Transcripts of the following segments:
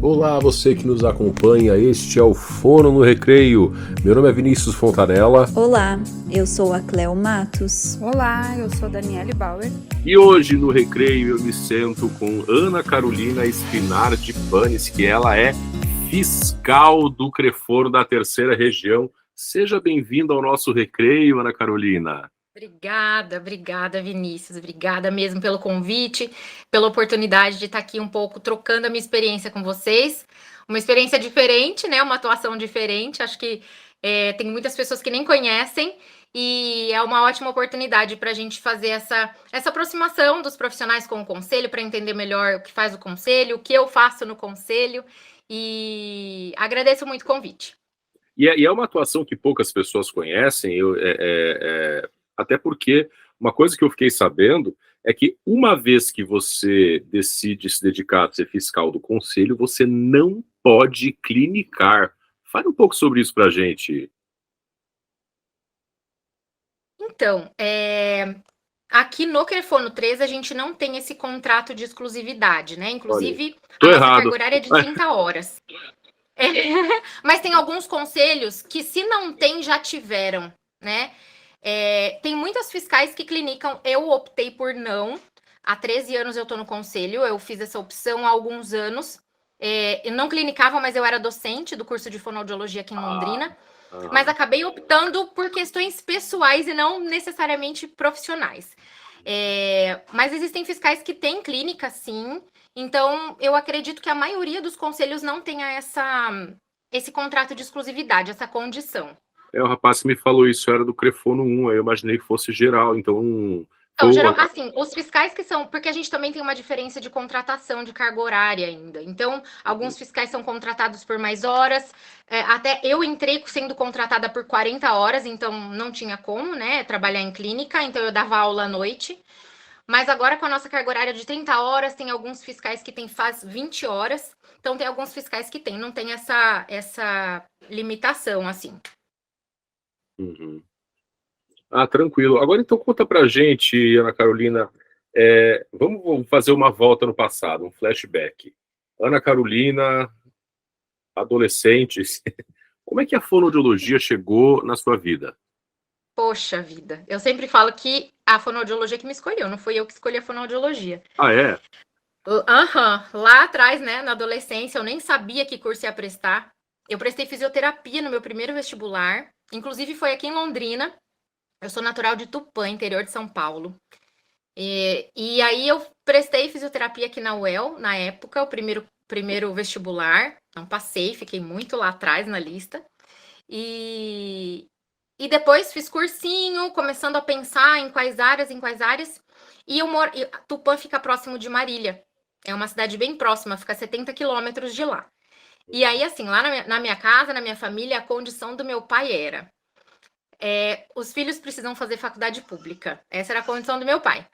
Olá, você que nos acompanha, este é o Fono no Recreio. Meu nome é Vinícius Fontanella. Olá, eu sou a Cleo Matos. Olá, eu sou Daniele Bauer. E hoje no Recreio eu me sento com Ana Carolina Spinardi Panes, que ela é fiscal do Creforo da Terceira Região. Seja bem-vinda ao nosso Recreio, Ana Carolina. Obrigada, Vinícius. Obrigada mesmo pelo convite, pela oportunidade de estar aqui um pouco trocando a minha experiência com vocês. Uma experiência diferente, né? Uma atuação diferente. Acho que tem muitas pessoas que nem conhecem e é uma ótima oportunidade para a gente fazer essa aproximação dos profissionais com o conselho, para entender melhor o que faz o conselho, o que eu faço no conselho. E agradeço muito o convite. E é uma atuação que poucas pessoas conhecem, até porque uma coisa que eu fiquei sabendo é que uma vez que você decide se dedicar a ser fiscal do conselho, você não pode clinicar. Fale um pouco sobre isso para a gente. Então, aqui no Crefono 13 a gente não tem esse contrato de exclusividade, né? Inclusive, a nossa carga horária é de 30 horas. Mas tem alguns conselhos que, se não tem, já tiveram, né? Tem muitas fiscais que clinicam. Eu optei por não. Há 13 anos eu estou no conselho, eu fiz essa opção há alguns anos. Eu não clinicava, mas eu era docente do curso de fonoaudiologia aqui em Londrina. Mas acabei optando por questões pessoais e não necessariamente profissionais. Mas existem fiscais que têm clínica, sim. Então, eu acredito que a maioria dos conselhos não tenha esse contrato de exclusividade, essa condição. O rapaz que me falou isso era do Crefono 1, aí eu imaginei que fosse geral, então... Geral, assim, os fiscais que são... Porque a gente também tem uma diferença de contratação de carga horária ainda. Então, alguns fiscais são contratados por mais horas. Até eu entrei sendo contratada por 40 horas, então não tinha como, né, trabalhar em clínica. Então, eu dava aula à noite. Mas agora, com a nossa carga horária de 30 horas, tem alguns fiscais que faz 20 horas. Então, tem alguns fiscais que não tem essa limitação, assim. Uhum. Tranquilo. Agora, então, conta pra gente, Ana Carolina, vamos fazer uma volta no passado, um flashback. Ana Carolina, adolescente, como é que a fonoaudiologia chegou na sua vida? Poxa vida, eu sempre falo que a fonoaudiologia que me escolheu, não foi eu que escolhi a fonoaudiologia. É? Lá atrás, né, na adolescência, eu nem sabia que curso ia prestar. Eu prestei fisioterapia no meu primeiro vestibular, inclusive foi aqui em Londrina. Eu sou natural de Tupã, interior de São Paulo. E aí eu prestei fisioterapia aqui na UEL, na época, o primeiro vestibular. Não passei, fiquei muito lá atrás na lista. E depois fiz cursinho, começando a pensar em quais áreas. E Tupã fica próximo de Marília. É uma cidade bem próxima, fica a 70 quilômetros de lá. E aí, assim, lá na minha casa, na minha família, a condição do meu pai era... os filhos precisam fazer faculdade pública. Essa era a condição do meu pai.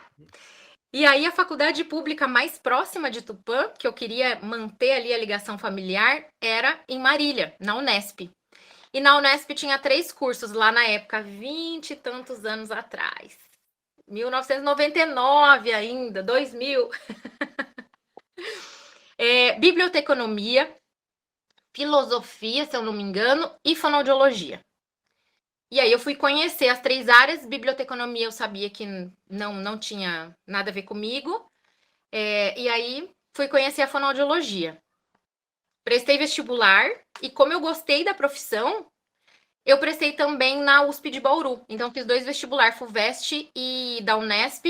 E aí, a faculdade pública mais próxima de Tupã, que eu queria manter ali a ligação familiar, era em Marília, na Unesp. E na Unesp tinha 3 cursos lá na época, 20 e tantos anos atrás. 1999 ainda, 2000. Biblioteconomia, filosofia, se eu não me engano, e fonoaudiologia. E aí eu fui conhecer as 3 áreas. Biblioteconomia eu sabia que não tinha nada a ver comigo. E aí fui conhecer a fonoaudiologia. Prestei vestibular e, como eu gostei da profissão, eu prestei também na USP de Bauru. Então fiz 2 vestibulares, FUVEST e da Unesp,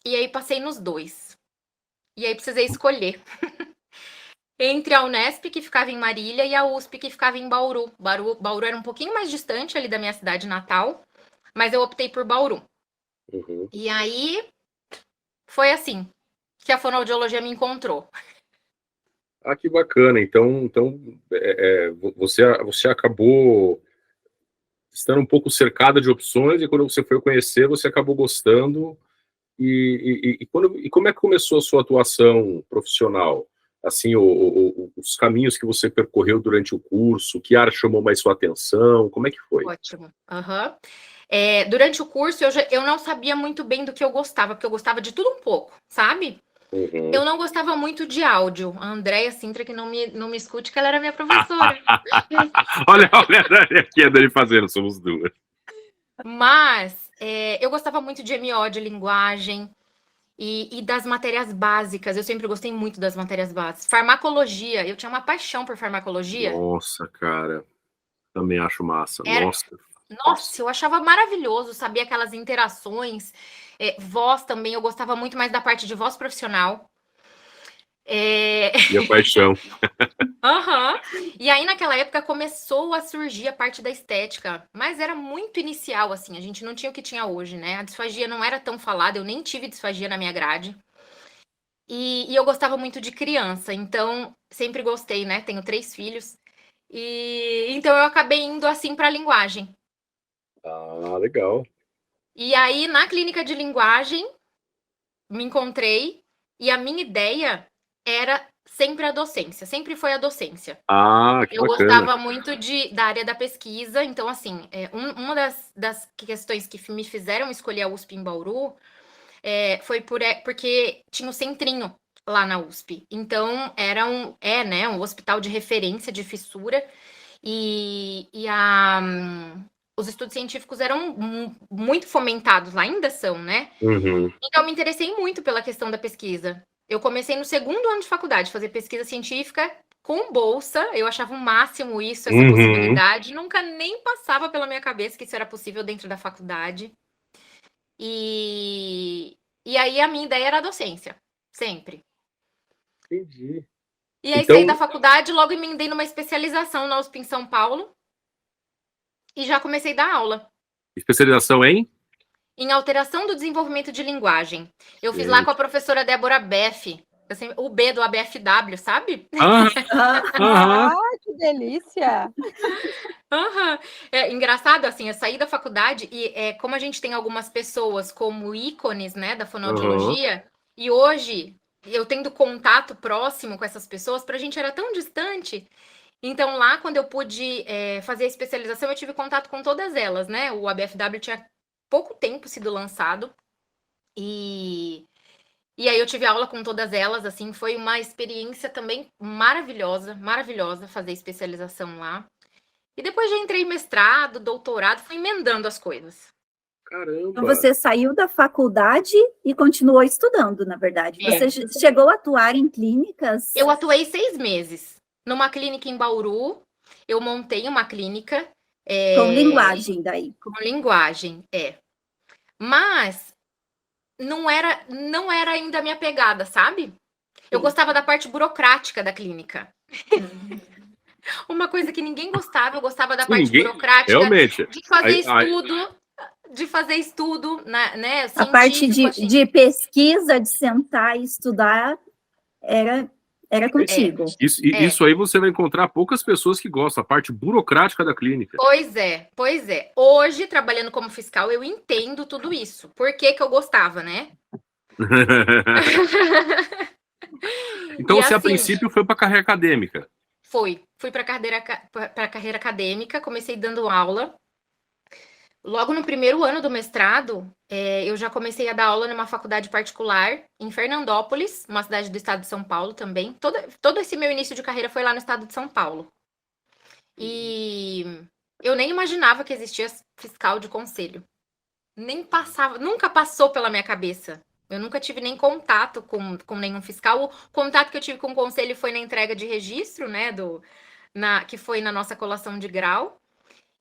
e aí passei nos 2. E aí precisei escolher entre a Unesp, que ficava em Marília, e a USP, que ficava em Bauru. Bauru era um pouquinho mais distante ali da minha cidade natal, mas eu optei por Bauru. Uhum. E aí, foi assim que a fonoaudiologia me encontrou. Que bacana. Então você acabou estando um pouco cercada de opções, e quando você foi conhecer, você acabou gostando. E como é que começou a sua atuação profissional? Assim, os caminhos que você percorreu durante o curso, que área chamou mais sua atenção, como é que foi? Ótimo. Uhum. Durante o curso, eu não sabia muito bem do que eu gostava, porque eu gostava de tudo um pouco, sabe? Uhum. Eu não gostava muito de áudio. A Andréia Sintra, que não me escute, que ela era minha professora. olha aqui a Dani fazendo, somos duas. Mas eu gostava muito de MO, de linguagem e das matérias básicas. Eu sempre gostei muito das matérias básicas. Farmacologia, eu tinha uma paixão por farmacologia. Nossa, cara. Também acho massa. Era- Nossa. Nossa, eu achava maravilhoso, sabia aquelas interações. Voz também, eu gostava muito mais da parte de voz profissional. Minha paixão. Aham. E aí, naquela época, começou a surgir a parte da estética, mas era muito inicial, assim, a gente não tinha o que tinha hoje, né? A disfagia não era tão falada, eu nem tive disfagia na minha grade. E eu gostava muito de criança, então sempre gostei, né? Tenho 3 filhos. E então eu acabei indo assim para a linguagem. Ah, legal. E aí, na clínica de linguagem, me encontrei, e a minha ideia era sempre a docência, sempre foi a docência. Ah, que Eu bacana. gostava muito da área da pesquisa, então, assim, uma das questões que me fizeram escolher a USP em Bauru foi porque tinha o centrinho lá na USP. Então, era né, um hospital de referência de fissura, os estudos científicos eram muito fomentados lá, ainda são, né? Uhum. Então, eu me interessei muito pela questão da pesquisa. Eu comecei no 2º ano de faculdade, fazer pesquisa científica com bolsa. Eu achava o máximo isso, essa possibilidade. Nunca nem passava pela minha cabeça que isso era possível dentro da faculdade. E aí a minha ideia era a docência, sempre. Entendi. E aí Então- saí da faculdade, logo emendei numa especialização na USP em São Paulo e já comecei a dar aula. Especialização em? Em alteração do desenvolvimento de linguagem. Eu fiz Gente. lá com a professora Débora Beff, o B do ABFW, sabe? Aham. Que delícia! Aham. Engraçado, assim, eu saí da faculdade e como a gente tem algumas pessoas como ícones, né, da fonoaudiologia, e hoje eu tendo contato próximo com essas pessoas, pra gente era tão distante. Então, lá, quando eu pude fazer a especialização, eu tive contato com todas elas, né? O ABFW tinha pouco tempo sido lançado. E aí eu tive aula com todas elas, assim, foi uma experiência também maravilhosa, maravilhosa fazer especialização lá. E depois já entrei em mestrado, doutorado, fui emendando as coisas. Caramba. Então, você saiu da faculdade e continuou estudando, na verdade. Você chegou a atuar em clínicas? Eu atuei 6 meses numa clínica em Bauru. Eu montei uma clínica. Com linguagem, daí. Com linguagem, Mas não era ainda a minha pegada, sabe? Eu gostava da parte burocrática da clínica. Uma coisa que ninguém gostava, eu gostava da parte burocrática. Realmente. De fazer estudo, né? A parte assim. de pesquisa, de sentar e estudar, era contigo. Isso aí você vai encontrar poucas pessoas que gostam, a parte burocrática da clínica. Pois é. Hoje, trabalhando como fiscal, eu entendo tudo isso. Por que eu gostava, né? Então, E você, a assim, princípio, foi para a carreira acadêmica. Fui para a carreira acadêmica, comecei dando aula. Logo no primeiro ano do mestrado, eu já comecei a dar aula numa faculdade particular em Fernandópolis, uma cidade do estado de São Paulo também. Todo esse meu início de carreira foi lá no estado de São Paulo. E eu nem imaginava que existia fiscal de conselho. Nem passava, nunca passou pela minha cabeça. Eu nunca tive nem contato com nenhum fiscal. O contato que eu tive com o conselho foi na entrega de registro, né, que foi na nossa colação de grau.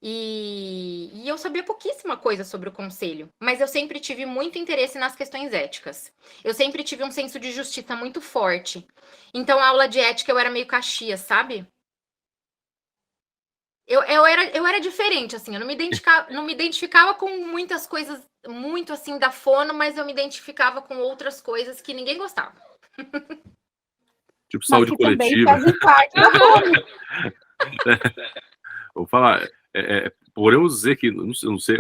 E eu sabia pouquíssima coisa sobre o conselho, mas eu sempre tive muito interesse nas questões éticas. Eu sempre tive um senso de justiça muito forte. Então, a aula de ética eu era meio Caxias, sabe? Eu era diferente, assim, eu não me identificava com muitas coisas muito assim da fono, mas eu me identificava com outras coisas que ninguém gostava. Tipo saúde coletiva. Fazem parte da fono. Vou falar, podemos dizer que, não sei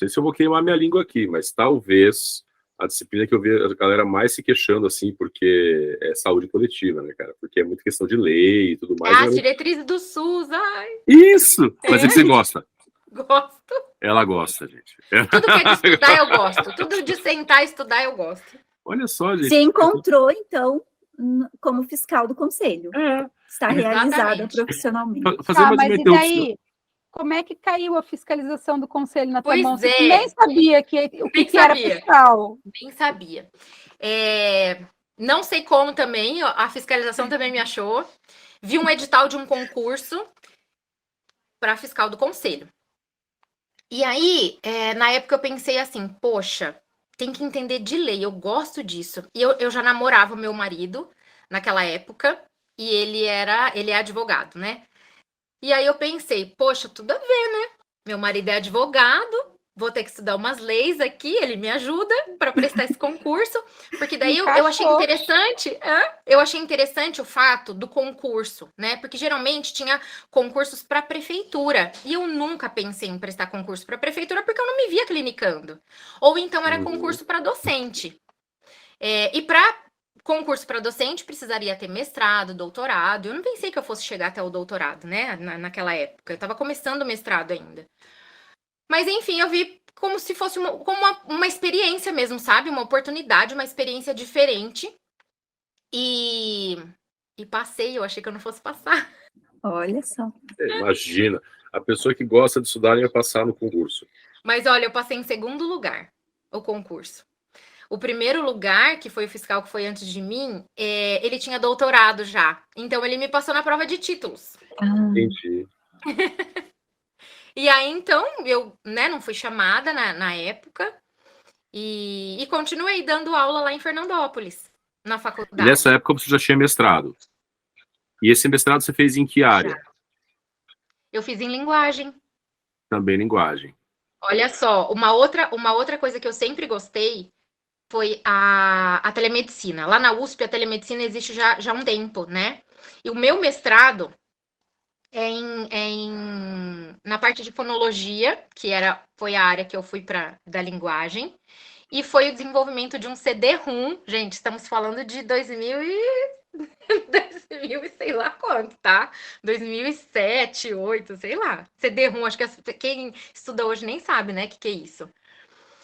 se eu vou queimar minha língua aqui, mas talvez a disciplina que eu vi a galera mais se queixando, assim, porque é saúde coletiva, né, cara? Porque é muita questão de lei e tudo mais. As diretrizes do SUS, ai. Isso! Mas é que você gosta. Gosto. Ela gosta, gente. Tudo que é de estudar, eu gosto. Tudo de sentar e estudar, eu gosto. Olha só, gente. Se encontrou, então, como fiscal do conselho. É. Está realizada profissionalmente. Fazer mais mas uma e interrupção. daí? Como é que caiu a fiscalização do conselho na tua Pois mão? Você é. nem sabia o que era sabia. fiscal. Nem sabia. Não sei como também, a fiscalização também me achou. Vi um edital de um concurso para fiscal do conselho. E aí, na época eu pensei assim, poxa, tem que entender de lei, eu gosto disso. E eu já namorava meu marido naquela época, e ele é advogado, né? E aí eu pensei, poxa, tudo a ver, né? Meu marido é advogado, vou ter que estudar umas leis aqui, ele me ajuda para prestar esse concurso, porque daí eu achei interessante, o fato do concurso, né? Porque geralmente tinha concursos para prefeitura, e eu nunca pensei em prestar concurso para prefeitura porque eu não me via clinicando. Ou então era concurso para docente. E para concurso para docente precisaria ter mestrado, doutorado. Eu não pensei que eu fosse chegar até o doutorado, né? Naquela época. Eu estava começando o mestrado ainda. Mas, enfim, eu vi como se fosse uma experiência mesmo, sabe? Uma oportunidade, uma experiência diferente. E passei, eu achei que eu não fosse passar. Olha só. Imagina, a pessoa que gosta de estudar ia passar no concurso. Mas, olha, eu passei em segundo lugar o concurso. O primeiro lugar, que foi o fiscal que foi antes de mim, ele tinha doutorado já. Então, ele me passou na prova de títulos. Entendi. E aí, então, eu não fui chamada na época e continuei dando aula lá em Fernandópolis, na faculdade. E nessa época você já tinha mestrado. E esse mestrado você fez em que área? Já. Eu fiz em linguagem. Também linguagem. Olha só, uma outra coisa que eu sempre gostei foi a telemedicina. Lá na USP, a telemedicina existe já há um tempo, né? E o meu mestrado na parte de fonologia, que foi a área que eu fui da linguagem, e foi o desenvolvimento de um CD-ROM. Gente, estamos falando de 2000 e sei lá quanto, tá? 2007, 2008, sei lá. CD-ROM, acho que quem estuda hoje nem sabe, né, o que é isso.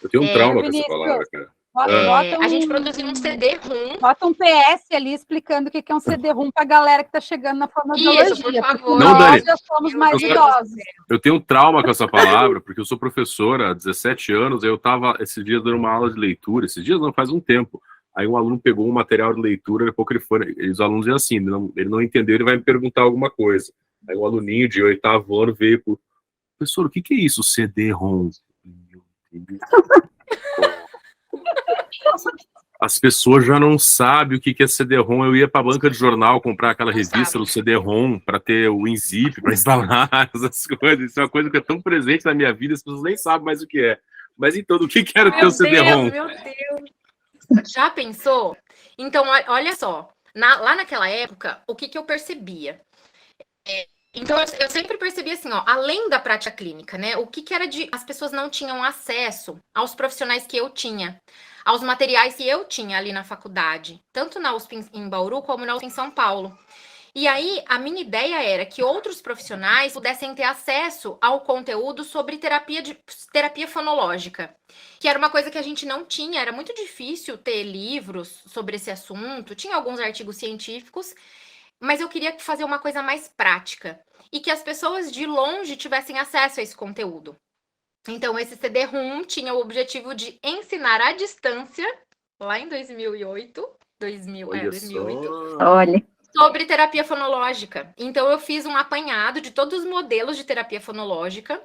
Eu tenho um trauma com essa palavra, cara. A gente produziu um CD-ROM. Bota um PS ali explicando o que é um CD-ROM para a galera que está chegando na fonoaudiologia. Isso, por favor. Não, nós Dani, já somos mais idosos. Eu tenho um trauma com essa palavra, porque eu sou professora há 17 anos, eu estava esses dias dando uma aula de leitura, esses dias não, faz um tempo. Aí um aluno pegou um material de leitura, depois que ele foi, os alunos diziam assim, ele não entendeu, ele vai me perguntar alguma coisa. Aí um aluninho de 8º ano veio pro professor, o que é isso, CD-ROM? As pessoas já não sabem o que é CD-ROM. Eu ia para a banca de jornal comprar aquela revista do CD-ROM para ter o WinZip, para instalar essas coisas. Isso é uma coisa que é tão presente na minha vida, as pessoas nem sabem mais o que é. Mas então, o que era ter o CD-ROM? Meu Deus! Já pensou? Então, olha só. Lá naquela época, o que eu percebia? Então, eu sempre percebi assim, ó, além da prática clínica, né? O que era as pessoas não tinham acesso aos profissionais que eu tinha, aos materiais que eu tinha ali na faculdade, tanto na USP em Bauru como na USP em São Paulo. E aí, a minha ideia era que outros profissionais pudessem ter acesso ao conteúdo sobre terapia fonológica, que era uma coisa que a gente não tinha, era muito difícil ter livros sobre esse assunto, tinha alguns artigos científicos, mas eu queria fazer uma coisa mais prática e que as pessoas de longe tivessem acesso a esse conteúdo. Então, esse CD-ROM tinha o objetivo de ensinar à distância, lá em 2008, Olha. sobre terapia fonológica. Então, eu fiz um apanhado de todos os modelos de terapia fonológica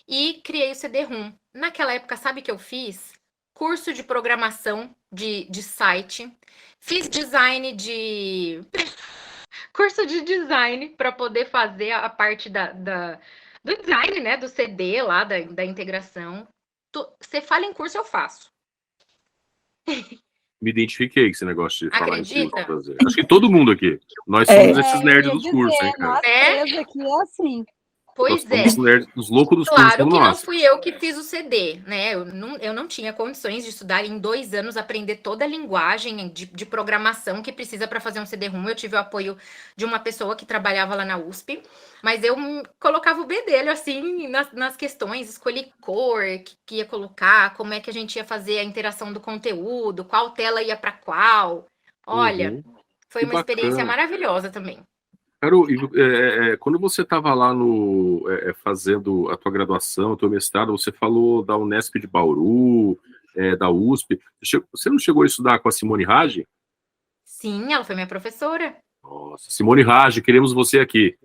e criei o CD-ROM. Naquela época, sabe o que eu fiz? Curso de programação de site, fiz design curso de design para poder fazer a parte do design, né? Do CD lá, da integração. Você fala em curso, eu faço. Me identifiquei com esse negócio de falar em curso. Acredita? Acho que todo mundo aqui. Nós somos esses nerds dos cursos, hein, cara? Nós três aqui é assim. Pois Nós somos nerds, os loucos dos cursos Claro como que não nós. fui eu que fiz o CD, né? Eu não tinha condições de estudar em 2 anos, aprender toda a linguagem de programação que precisa para fazer um CD-ROM. Eu tive o apoio de uma pessoa que trabalhava lá na USP, mas eu colocava o bedelho, assim, nas questões, escolhi cor que ia colocar, como é que a gente ia fazer a interação do conteúdo, qual tela ia para qual. Olha, foi Que uma experiência bacana. maravilhosa também. Carol, quando você estava lá fazendo a tua graduação, o teu mestrado, você falou da Unesp de Bauru, da USP. Você não chegou a estudar com a Simone Raggi? Sim, ela foi minha professora. Nossa, Simone Raggi, queremos você aqui.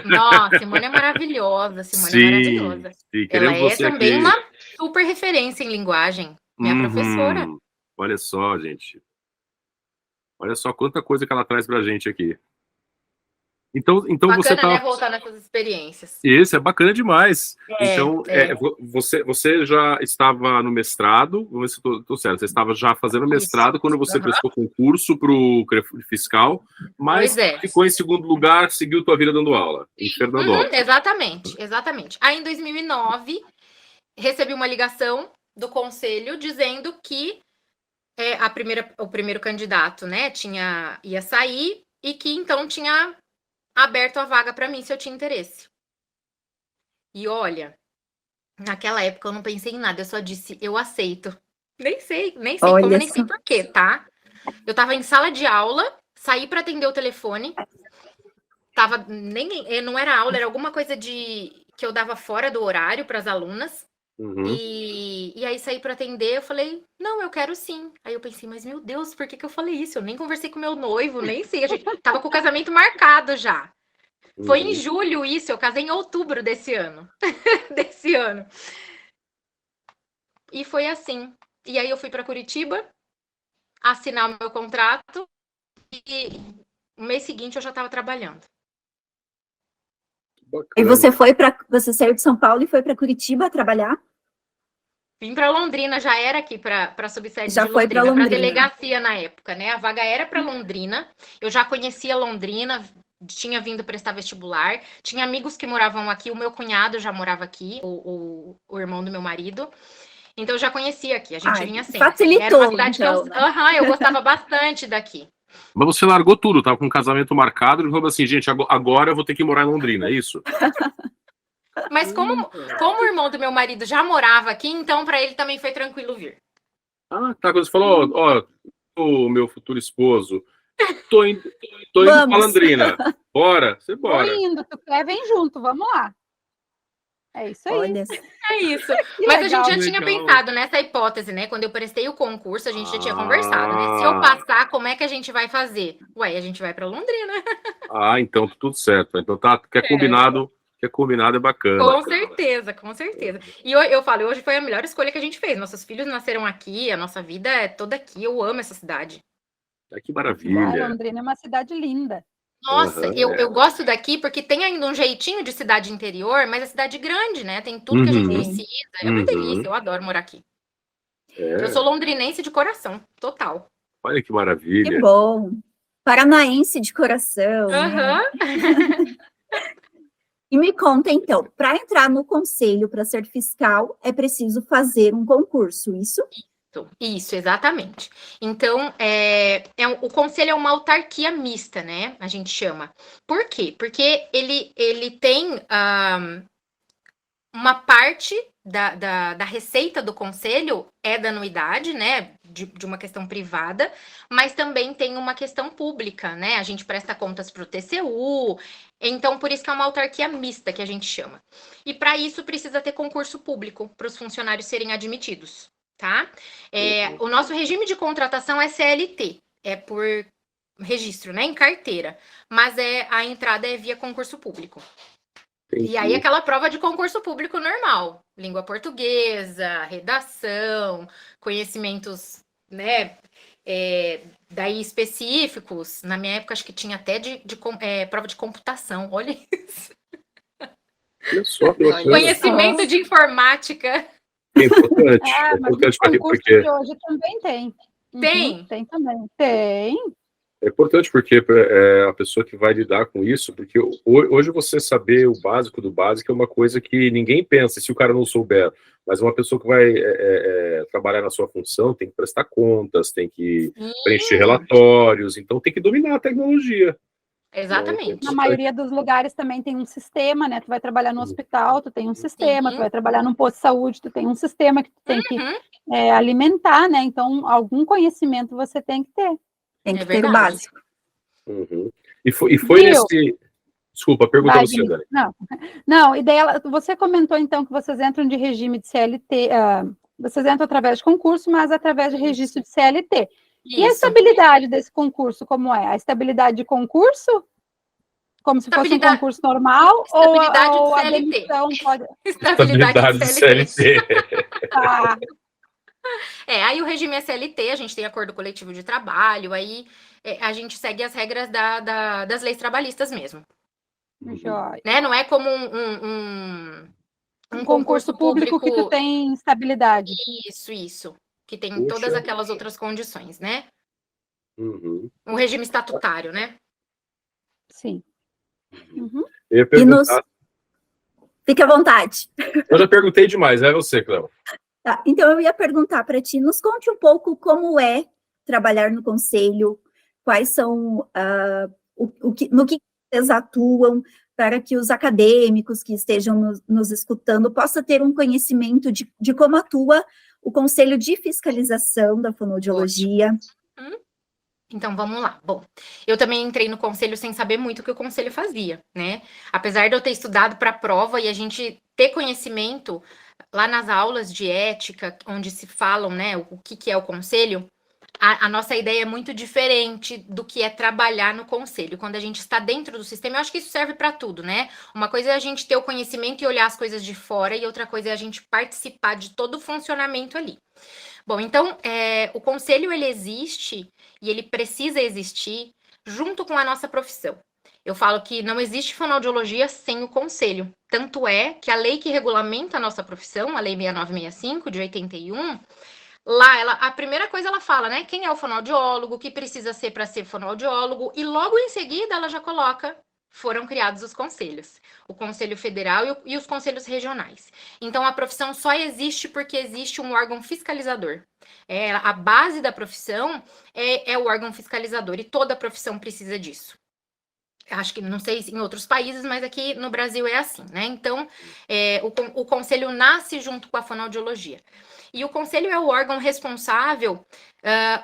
Nossa, Simone é maravilhosa. Simone é maravilhosa. Sim, Ela queremos é você também aqui. uma super referência em linguagem. Minha professora. Olha só, gente. Olha só quanta coisa que ela traz pra gente aqui. Então Bacana, você tá... né? Voltar nessas experiências. Isso, é bacana demais. Você já estava no mestrado, vamos ver se estou certo, você estava já fazendo mestrado quando você prestou concurso para o fiscal, mas ficou em segundo lugar, seguiu tua vida dando aula, em Fernandópolis. Exatamente. Aí, em 2009, recebi uma ligação do conselho dizendo que o primeiro candidato, né, ia sair e que, então, tinha aberto a vaga para mim, se eu tinha interesse. E olha, naquela época eu não pensei em nada, eu só disse, eu aceito. Nem sei como, nem sei porquê, tá? Eu tava em sala de aula, saí para atender o telefone, não era aula, era alguma coisa que eu dava fora do horário para as alunas. E aí saí para atender, eu falei, não, eu quero sim. Aí eu pensei, mas meu Deus, por que eu falei isso? Eu nem conversei com meu noivo, nem sei. A gente tava com o casamento marcado já. Foi em julho isso, eu casei em outubro desse ano. E foi assim. E aí eu fui para Curitiba assinar o meu contrato e no mês seguinte eu já estava trabalhando. E você saiu de São Paulo e foi para Curitiba trabalhar? Vim para Londrina, já era aqui para a subsede já de foi Londrina, para a Londrina. delegacia na época, né? A vaga era para Londrina, eu já conhecia Londrina, tinha vindo prestar vestibular, tinha amigos que moravam aqui, o meu cunhado já morava aqui, o irmão do meu marido, então eu já conhecia aqui, a gente vinha sempre. Facilitou, era uma cidade então, que eu gostava bastante daqui. Mas você largou tudo, tava com um casamento marcado e falou assim, gente, agora eu vou ter que morar em Londrina, é isso? Mas como o irmão do meu marido já morava aqui, então para ele também foi tranquilo vir. Ah, tá, quando você falou, o meu futuro esposo, tô indo pra Londrina, bora, você bora. Tô indo, tu quer, vem junto, vamos lá. É isso aí. Olha. É isso. Mas a gente já tinha pensado nessa hipótese, né? Quando eu prestei o concurso, a gente já tinha conversado, né? Se eu passar, como é que a gente vai fazer? Ué, a gente vai para Londrina. Então tudo certo. Então quer combinado é bacana. Com certeza. E eu falo, hoje foi a melhor escolha que a gente fez. Nossos filhos nasceram aqui, a nossa vida é toda aqui. Eu amo essa cidade. Que maravilha. Londrina é uma cidade linda. Nossa, eu gosto daqui porque tem ainda um jeitinho de cidade interior, mas é cidade grande, né? Tem tudo que a gente precisa. É uma delícia, eu adoro morar aqui. Eu sou londrinense de coração, total. Olha que maravilha. Que bom. Paranaense de coração. Né? E me conta, então, para entrar no conselho, para ser fiscal, é preciso fazer um concurso, isso? Isso, exatamente. Então, o conselho é uma autarquia mista, né? A gente chama. Por quê? Porque ele tem uma parte da receita do conselho é da anuidade, né? De uma questão privada, mas também tem uma questão pública, né? A gente presta contas para o TCU, então por isso que é uma autarquia mista que a gente chama. E para isso precisa ter concurso público para os funcionários serem admitidos. Tá? O nosso regime de contratação é CLT, é por registro, né, em carteira, mas a entrada é via concurso público. Entendi. E aí aquela prova de concurso público normal, língua portuguesa, redação, conhecimentos, né, daí específicos. Na minha época acho que tinha até prova de computação, olha isso. Olha só, conhecimento de informática. É importante. Mas o concurso de hoje também tem. Tem? Tem também. Tem. É importante porque a pessoa que vai lidar com isso, porque hoje você saber o básico do básico é uma coisa que ninguém pensa, se o cara não souber, mas uma pessoa que vai trabalhar na sua função tem que prestar contas, tem que preencher relatórios, então tem que dominar a tecnologia. Exatamente. Na maioria dos lugares também tem um sistema, né? Tu vai trabalhar no hospital, tu tem um sistema, tu vai trabalhar num posto de saúde, tu tem um sistema que tu tem que alimentar, né? Então, algum conhecimento você tem que ter. Tem que ter o básico. Uhum. E foi nesse... Desculpa, pergunta você, Dani. Não, e daí você comentou, então, que vocês entram de regime de CLT, vocês entram através de concurso, mas através de registro de CLT. Isso. E a estabilidade desse concurso, como é? A estabilidade de concurso? Como se fosse um concurso normal? Ou a demissão pode... Estabilidade de CLT. Tá. Aí o regime é CLT, a gente tem acordo coletivo de trabalho, aí a gente segue as regras das leis trabalhistas mesmo. Né? Não é como um concurso público que tu tem estabilidade. Isso. Que tem todas aquelas outras condições, né? Um regime estatutário, né? Sim. Eu ia perguntar... Fique à vontade. Eu já perguntei demais, é você, Cléo. Tá, então eu ia perguntar para ti, nos conte um pouco como é trabalhar no conselho, quais são, no que vocês atuam, para que os acadêmicos que estejam nos escutando possam ter um conhecimento de como atua o Conselho de Fiscalização da Fonoaudiologia. Então, vamos lá. Bom, eu também entrei no conselho sem saber muito o que o conselho fazia, né? Apesar de eu ter estudado para a prova e a gente ter conhecimento lá nas aulas de ética, onde se falam, né, o que é o conselho, a nossa ideia é muito diferente do que é trabalhar no conselho. Quando a gente está dentro do sistema, eu acho que isso serve para tudo, né? Uma coisa é a gente ter o conhecimento e olhar as coisas de fora, e outra coisa é a gente participar de todo o funcionamento ali. Bom, então, o conselho, ele existe e ele precisa existir junto com a nossa profissão. Eu falo que não existe fonoaudiologia sem o conselho. Tanto é que a lei que regulamenta a nossa profissão, a Lei 6965, de 81, lá, a primeira coisa ela fala, né? Quem é o fonoaudiólogo, o que precisa ser para ser fonoaudiólogo, e logo em seguida ela já coloca, foram criados os conselhos. O Conselho Federal e os conselhos regionais. Então, a profissão só existe porque existe um órgão fiscalizador. A base da profissão é o órgão fiscalizador, e toda profissão precisa disso. Acho que, não sei em outros países, mas aqui no Brasil é assim, né? Então, o conselho nasce junto com a fonoaudiologia. E o conselho é o órgão responsável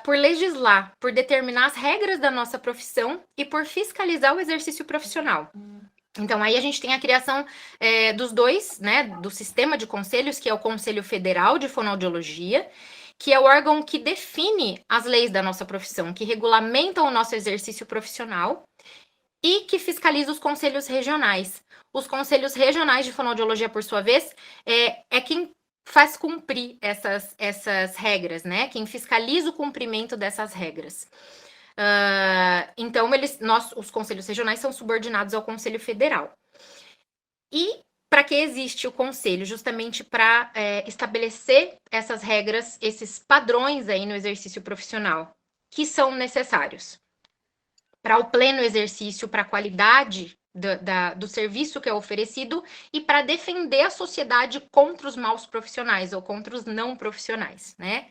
por legislar, por determinar as regras da nossa profissão e por fiscalizar o exercício profissional. Então, aí a gente tem a criação dos dois, né? Do sistema de conselhos, que é o Conselho Federal de Fonoaudiologia, que é o órgão que define as leis da nossa profissão, que regulamentam o nosso exercício profissional, e que fiscaliza os conselhos regionais. Os conselhos regionais de fonoaudiologia, por sua vez, é quem faz cumprir essas regras, né? Quem fiscaliza o cumprimento dessas regras. Então, os conselhos regionais são subordinados ao Conselho Federal. E para que existe o conselho? Justamente para estabelecer essas regras, esses padrões aí no exercício profissional, que são necessários para o pleno exercício, para a qualidade do serviço que é oferecido e para defender a sociedade contra os maus profissionais ou contra os não profissionais, né?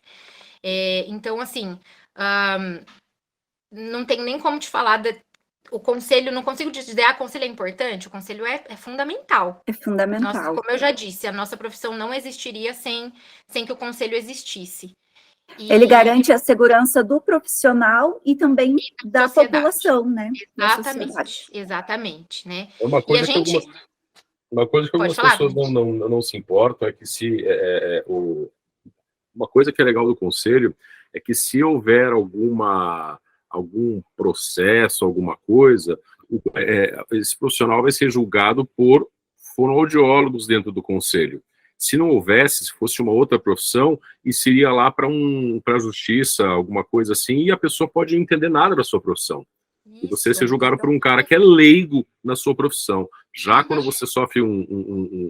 Então, assim, não tem nem como te falar o conselho, não consigo te dizer, o conselho é importante, o conselho é fundamental. É fundamental. Como eu já disse, a nossa profissão não existiria sem que o conselho existisse. Ele garante a segurança do profissional e também da população, né? Exatamente, né? Uma coisa que algumas pessoas não se importam é que uma coisa que é legal do conselho é que se houver algum processo, alguma coisa, esse profissional vai ser julgado por fonoaudiólogos dentro do conselho. Se não houvesse, se fosse uma outra profissão, isso iria lá para a justiça, alguma coisa assim, e a pessoa pode não entender nada da sua profissão. E você ser julgado por um cara que é leigo na sua profissão. Já quando você sofre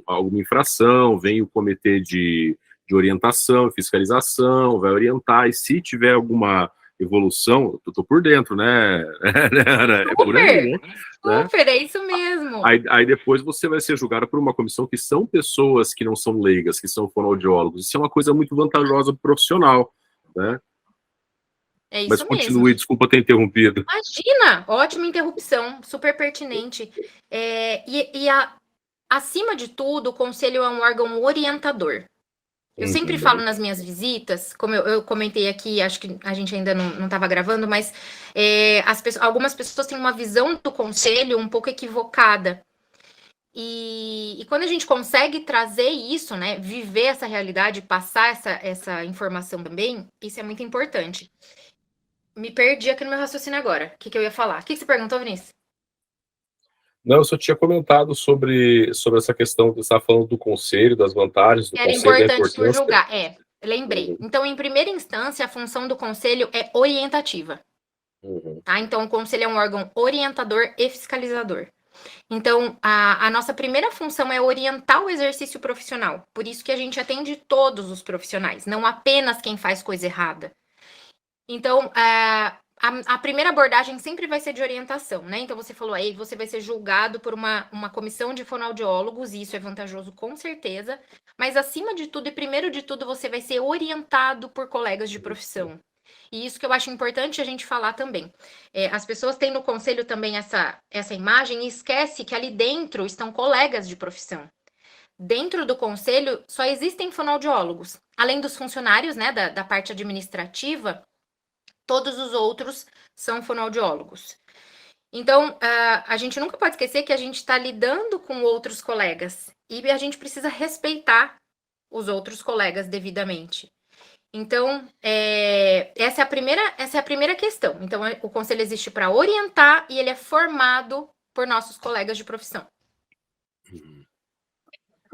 alguma infração, vem o comitê de orientação, fiscalização, vai orientar, e se tiver alguma evolução, eu tô por dentro, né? É por aí, né? Super, é isso mesmo. Aí depois você vai ser julgado por uma comissão que são pessoas que não são leigas, que são fonoaudiólogos. Isso é uma coisa muito vantajosa para o profissional, né? É isso Mas continue, mesmo. Desculpa ter interrompido. Imagina, ótima interrupção, super pertinente. Acima de tudo, o conselho é um órgão orientador. Eu sempre falo nas minhas visitas, como eu comentei aqui, acho que a gente ainda não estava gravando, mas algumas pessoas têm uma visão do conselho um pouco equivocada. E quando a gente consegue trazer isso, né, viver essa realidade, passar essa informação também, isso é muito importante. Me perdi aqui no meu raciocínio agora. O que eu ia falar? O que você perguntou, Vinícius? Não, eu só tinha comentado sobre essa questão, você estava falando do conselho, das vantagens do conselho. Era importante por julgar, lembrei. Então, em primeira instância, a função do conselho é orientativa. Tá? Então, o conselho é um órgão orientador e fiscalizador. Então, a nossa primeira função é orientar o exercício profissional. Por isso que a gente atende todos os profissionais, não apenas quem faz coisa errada. Então, a primeira abordagem sempre vai ser de orientação, né? Então, você falou aí, você vai ser julgado por uma comissão de fonoaudiólogos, e isso é vantajoso com certeza, mas acima de tudo e primeiro de tudo, você vai ser orientado por colegas de profissão. E isso que eu acho importante a gente falar também. As pessoas têm no conselho também essa imagem e esquece que ali dentro estão colegas de profissão. Dentro do conselho só existem fonoaudiólogos. Além dos funcionários, né, da parte administrativa, todos os outros são fonoaudiólogos. Então, a gente nunca pode esquecer que a gente está lidando com outros colegas e a gente precisa respeitar os outros colegas devidamente. Então, essa é a primeira questão. Então, o conselho existe para orientar e ele é formado por nossos colegas de profissão.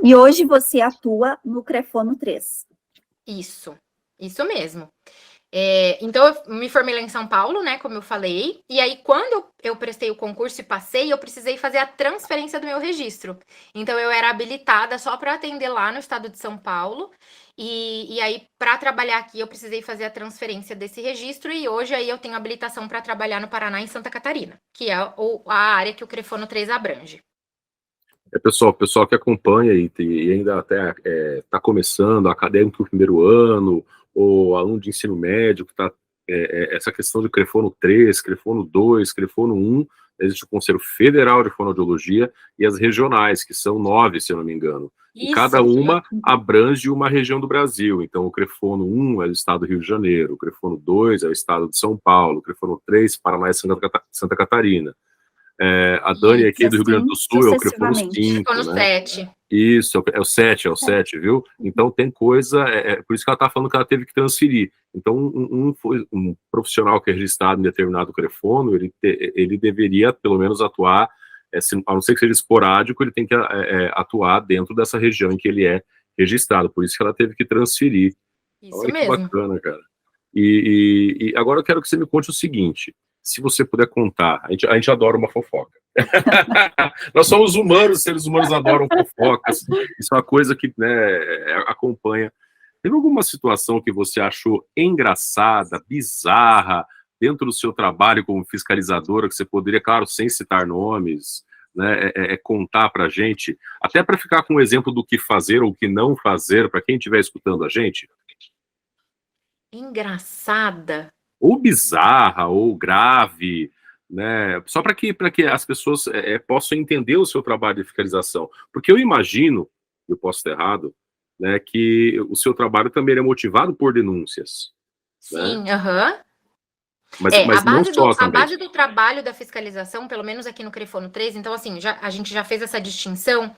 E hoje você atua no Crefono 3. Isso mesmo. Então, eu me formei lá em São Paulo, né, como eu falei, e aí quando eu prestei o concurso e passei, eu precisei fazer a transferência do meu registro. Então, eu era habilitada só para atender lá no estado de São Paulo, e aí, para trabalhar aqui, eu precisei fazer a transferência desse registro, e hoje aí eu tenho habilitação para trabalhar no Paraná, em Santa Catarina, que é a área que o Crefono 3 abrange. Pessoal que acompanha e ainda até está começando, acadêmico no primeiro ano, ou aluno de ensino médio, que está essa questão de Crefono 3, Crefono 2, Crefono 1, existe o Conselho Federal de Fonoaudiologia e as regionais, que são 9, se eu não me engano. E cada uma abrange uma região do Brasil. Então, o Crefono 1 é o estado do Rio de Janeiro, o Crefono 2 é o estado de São Paulo, o Crefono 3, Paraná e Santa Catarina. A Dani aqui do Rio Grande do Sul é o Crefono 5, né? 7. Isso, é o 7, viu? Então tem coisa, por isso que ela está falando que ela teve que transferir. Então um profissional que é registrado em determinado Crefono, ele deveria pelo menos atuar, a não ser que seja esporádico, ele tem que atuar dentro dessa região em que ele é registrado, por isso que ela teve que transferir. Isso Olha mesmo. Que bacana, cara. E agora eu quero que você me conte o seguinte, se você puder contar, a gente adora uma fofoca. Nós somos humanos, seres humanos adoram fofocas, isso é uma coisa que, né, acompanha. Teve alguma situação que você achou engraçada, bizarra, dentro do seu trabalho como fiscalizadora, que você poderia, claro, sem citar nomes, né, contar pra gente, até para ficar com um exemplo do que fazer ou o que não fazer, para quem estiver escutando a gente? Engraçada? Ou bizarra, ou grave, né? Só para que as pessoas possam entender o seu trabalho de fiscalização. Porque eu imagino, eu posso estar errado, né, que o seu trabalho também é motivado por denúncias. Sim, aham. Né? Mas não só também. A base do trabalho da fiscalização, pelo menos aqui no Crefono 3, então assim, a gente já fez essa distinção.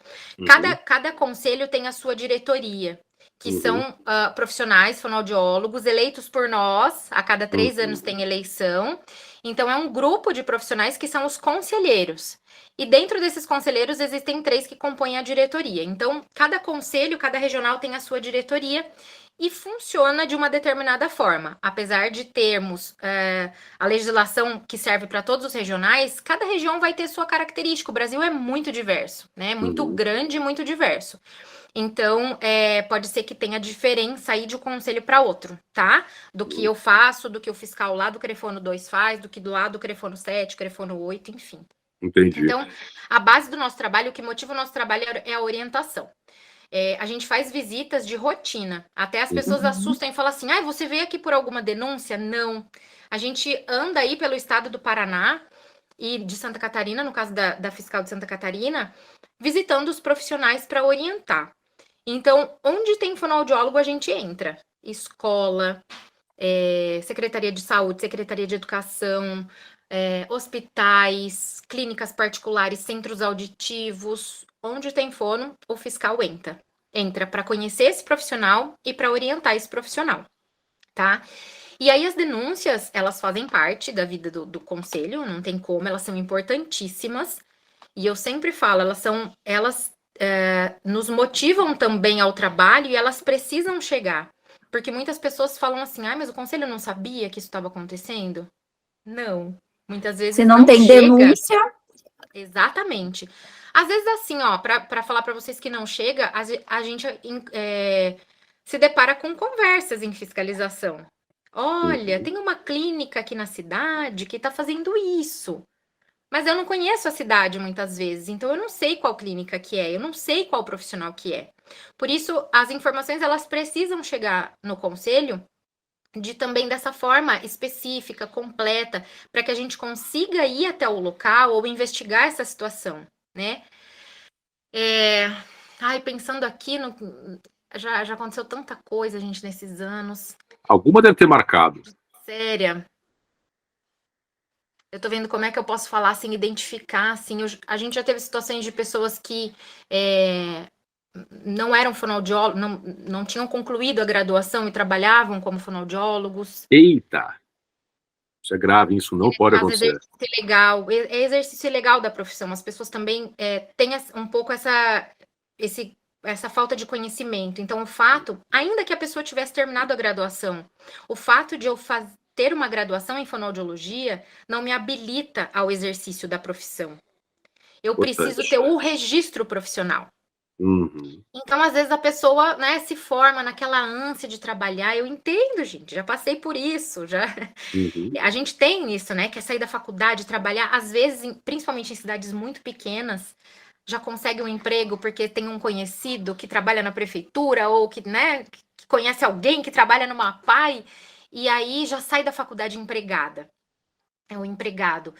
Cada conselho tem a sua diretoria, que são profissionais fonoaudiólogos eleitos por nós, a cada 3 anos tem eleição. Então, é um grupo de profissionais que são os conselheiros. E dentro desses conselheiros existem 3 que compõem a diretoria. Então, cada conselho, cada regional tem a sua diretoria e funciona de uma determinada forma. Apesar de termos a legislação que serve para todos os regionais, cada região vai ter sua característica. O Brasil é muito diverso, né? Muito grande e muito diverso. Então, pode ser que tenha diferença aí de um conselho para outro, tá? Do que eu faço, do que o fiscal lá do Crefono 2 faz, do que do lado do Crefono 7, Crefono 8, enfim. Entendi. Então, a base do nosso trabalho, o que motiva o nosso trabalho é a orientação. A gente faz visitas de rotina. Até as pessoas assustam e falam assim, você veio aqui por alguma denúncia? Não. A gente anda aí pelo estado do Paraná e de Santa Catarina, no caso da fiscal de Santa Catarina, visitando os profissionais para orientar. Então, onde tem fonoaudiólogo, a gente entra. Escola, Secretaria de Saúde, Secretaria de Educação, hospitais, clínicas particulares, centros auditivos. Onde tem fono, o fiscal entra. Entra para conhecer esse profissional e para orientar esse profissional, tá? E aí as denúncias, elas fazem parte da vida do conselho, não tem como, elas são importantíssimas. E eu sempre falo, elas nos motivam também ao trabalho e elas precisam chegar. Porque muitas pessoas falam assim, mas o conselho não sabia que isso estava acontecendo? Não. Muitas vezes Se não tem chega. denúncia... Exatamente. Às vezes, assim, para falar para vocês que não chega, a gente se depara com conversas em fiscalização. Olha, tem uma clínica aqui na cidade que está fazendo isso. Mas eu não conheço a cidade muitas vezes, então eu não sei qual clínica que é, eu não sei qual profissional que é. Por isso, as informações, elas precisam chegar no conselho também dessa forma específica, completa, para que a gente consiga ir até o local ou investigar essa situação, né? Pensando aqui, já aconteceu tanta coisa, gente, nesses anos. Alguma deve ter marcado. Séria. Eu tô vendo como é que eu posso falar, assim, identificar, assim, a gente já teve situações de pessoas que não eram fonoaudiólogos, não tinham concluído a graduação e trabalhavam como fonoaudiólogos. Eita! Isso é grave, isso não pode acontecer. Exercício legal, exercício legal da profissão. As pessoas também têm um pouco essa falta de conhecimento. Então, o fato, ainda que a pessoa tivesse terminado a graduação, o fato de eu ter uma graduação em fonoaudiologia não me habilita ao exercício da profissão. Eu preciso ter o registro profissional. Então, às vezes, a pessoa, né, se forma naquela ânsia de trabalhar. Eu entendo, gente, já passei por isso. A gente tem isso, né, que é sair da faculdade, trabalhar. Às vezes, principalmente em cidades muito pequenas, já consegue um emprego porque tem um conhecido que trabalha na prefeitura ou que conhece alguém que trabalha numa APAE, e aí já sai da faculdade empregada. É o empregado.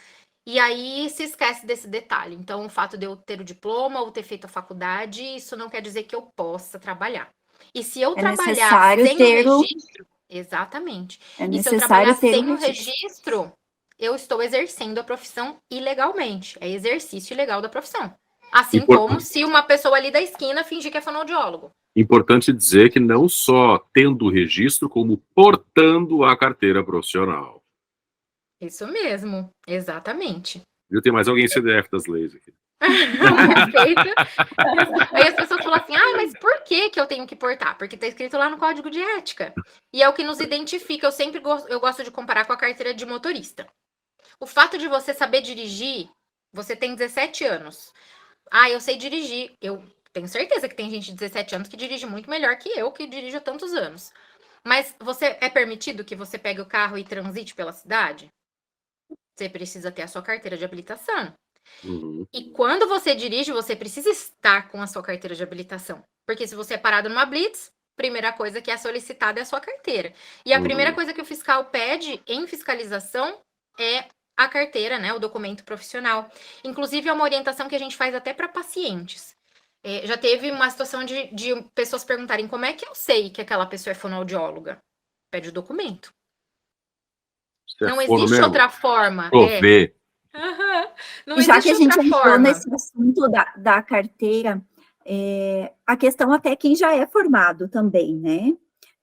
E aí se esquece desse detalhe. Então, o fato de eu ter o diploma ou ter feito a faculdade, isso não quer dizer que eu possa trabalhar. E se eu trabalhar sem o registro... Exatamente. E se eu trabalhar sem o registro, eu estou exercendo a profissão ilegalmente. É exercício ilegal da profissão. Assim como se uma pessoa ali da esquina fingir que é fonoaudiólogo. Importante dizer que não só tendo o registro, como portando a carteira profissional. Isso mesmo, exatamente. Viu? Tem mais alguém CDF das leis aqui. Perfeito. Aí as pessoas falam assim, mas por que eu tenho que portar? Porque está escrito lá no Código de Ética. E é o que nos identifica. Eu gosto de comparar com a carteira de motorista. O fato de você saber dirigir, você tem 17 anos. Eu sei dirigir. Eu tenho certeza que tem gente de 17 anos que dirige muito melhor que eu, que dirijo há tantos anos. Mas é permitido que você pegue o carro e transite pela cidade? Você precisa ter a sua carteira de habilitação. E quando você dirige, você precisa estar com a sua carteira de habilitação. Porque se você é parado numa blitz, primeira coisa que é solicitada é a sua carteira. E a primeira coisa que o fiscal pede em fiscalização é a carteira, né, o documento profissional. Inclusive, é uma orientação que a gente faz até para pacientes. Já teve uma situação de pessoas perguntarem como é que eu sei que aquela pessoa é fonoaudióloga? Pede o documento. Não existe outra forma. Não já que a gente entrou nesse assunto da carteira, a questão até quem já é formado também, né?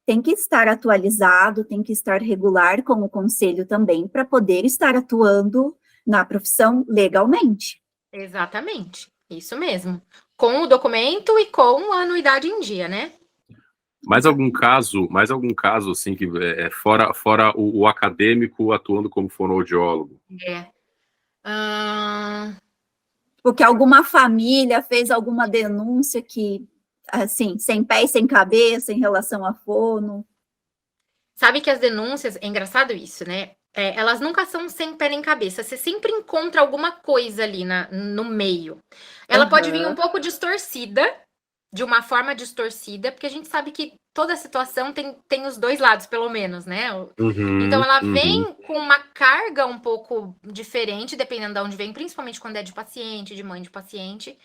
Tem que estar atualizado, tem que estar regular com o conselho também, para poder estar atuando na profissão legalmente. Exatamente, isso mesmo. Com o documento e com a anuidade em dia, né? Mais algum caso assim, que fora o acadêmico atuando como fonoaudiólogo? Porque alguma família fez alguma denúncia que assim, sem pé e sem cabeça em relação à fono? Sabe que as denúncias, é engraçado isso, né? Elas nunca são sem pé nem cabeça. Você sempre encontra alguma coisa ali no meio. Ela pode vir um pouco distorcida, de uma forma distorcida, porque a gente sabe que toda situação tem os dois lados, pelo menos, né? Então, ela vem com uma carga um pouco diferente, dependendo de onde vem, principalmente quando é de paciente, de mãe de paciente.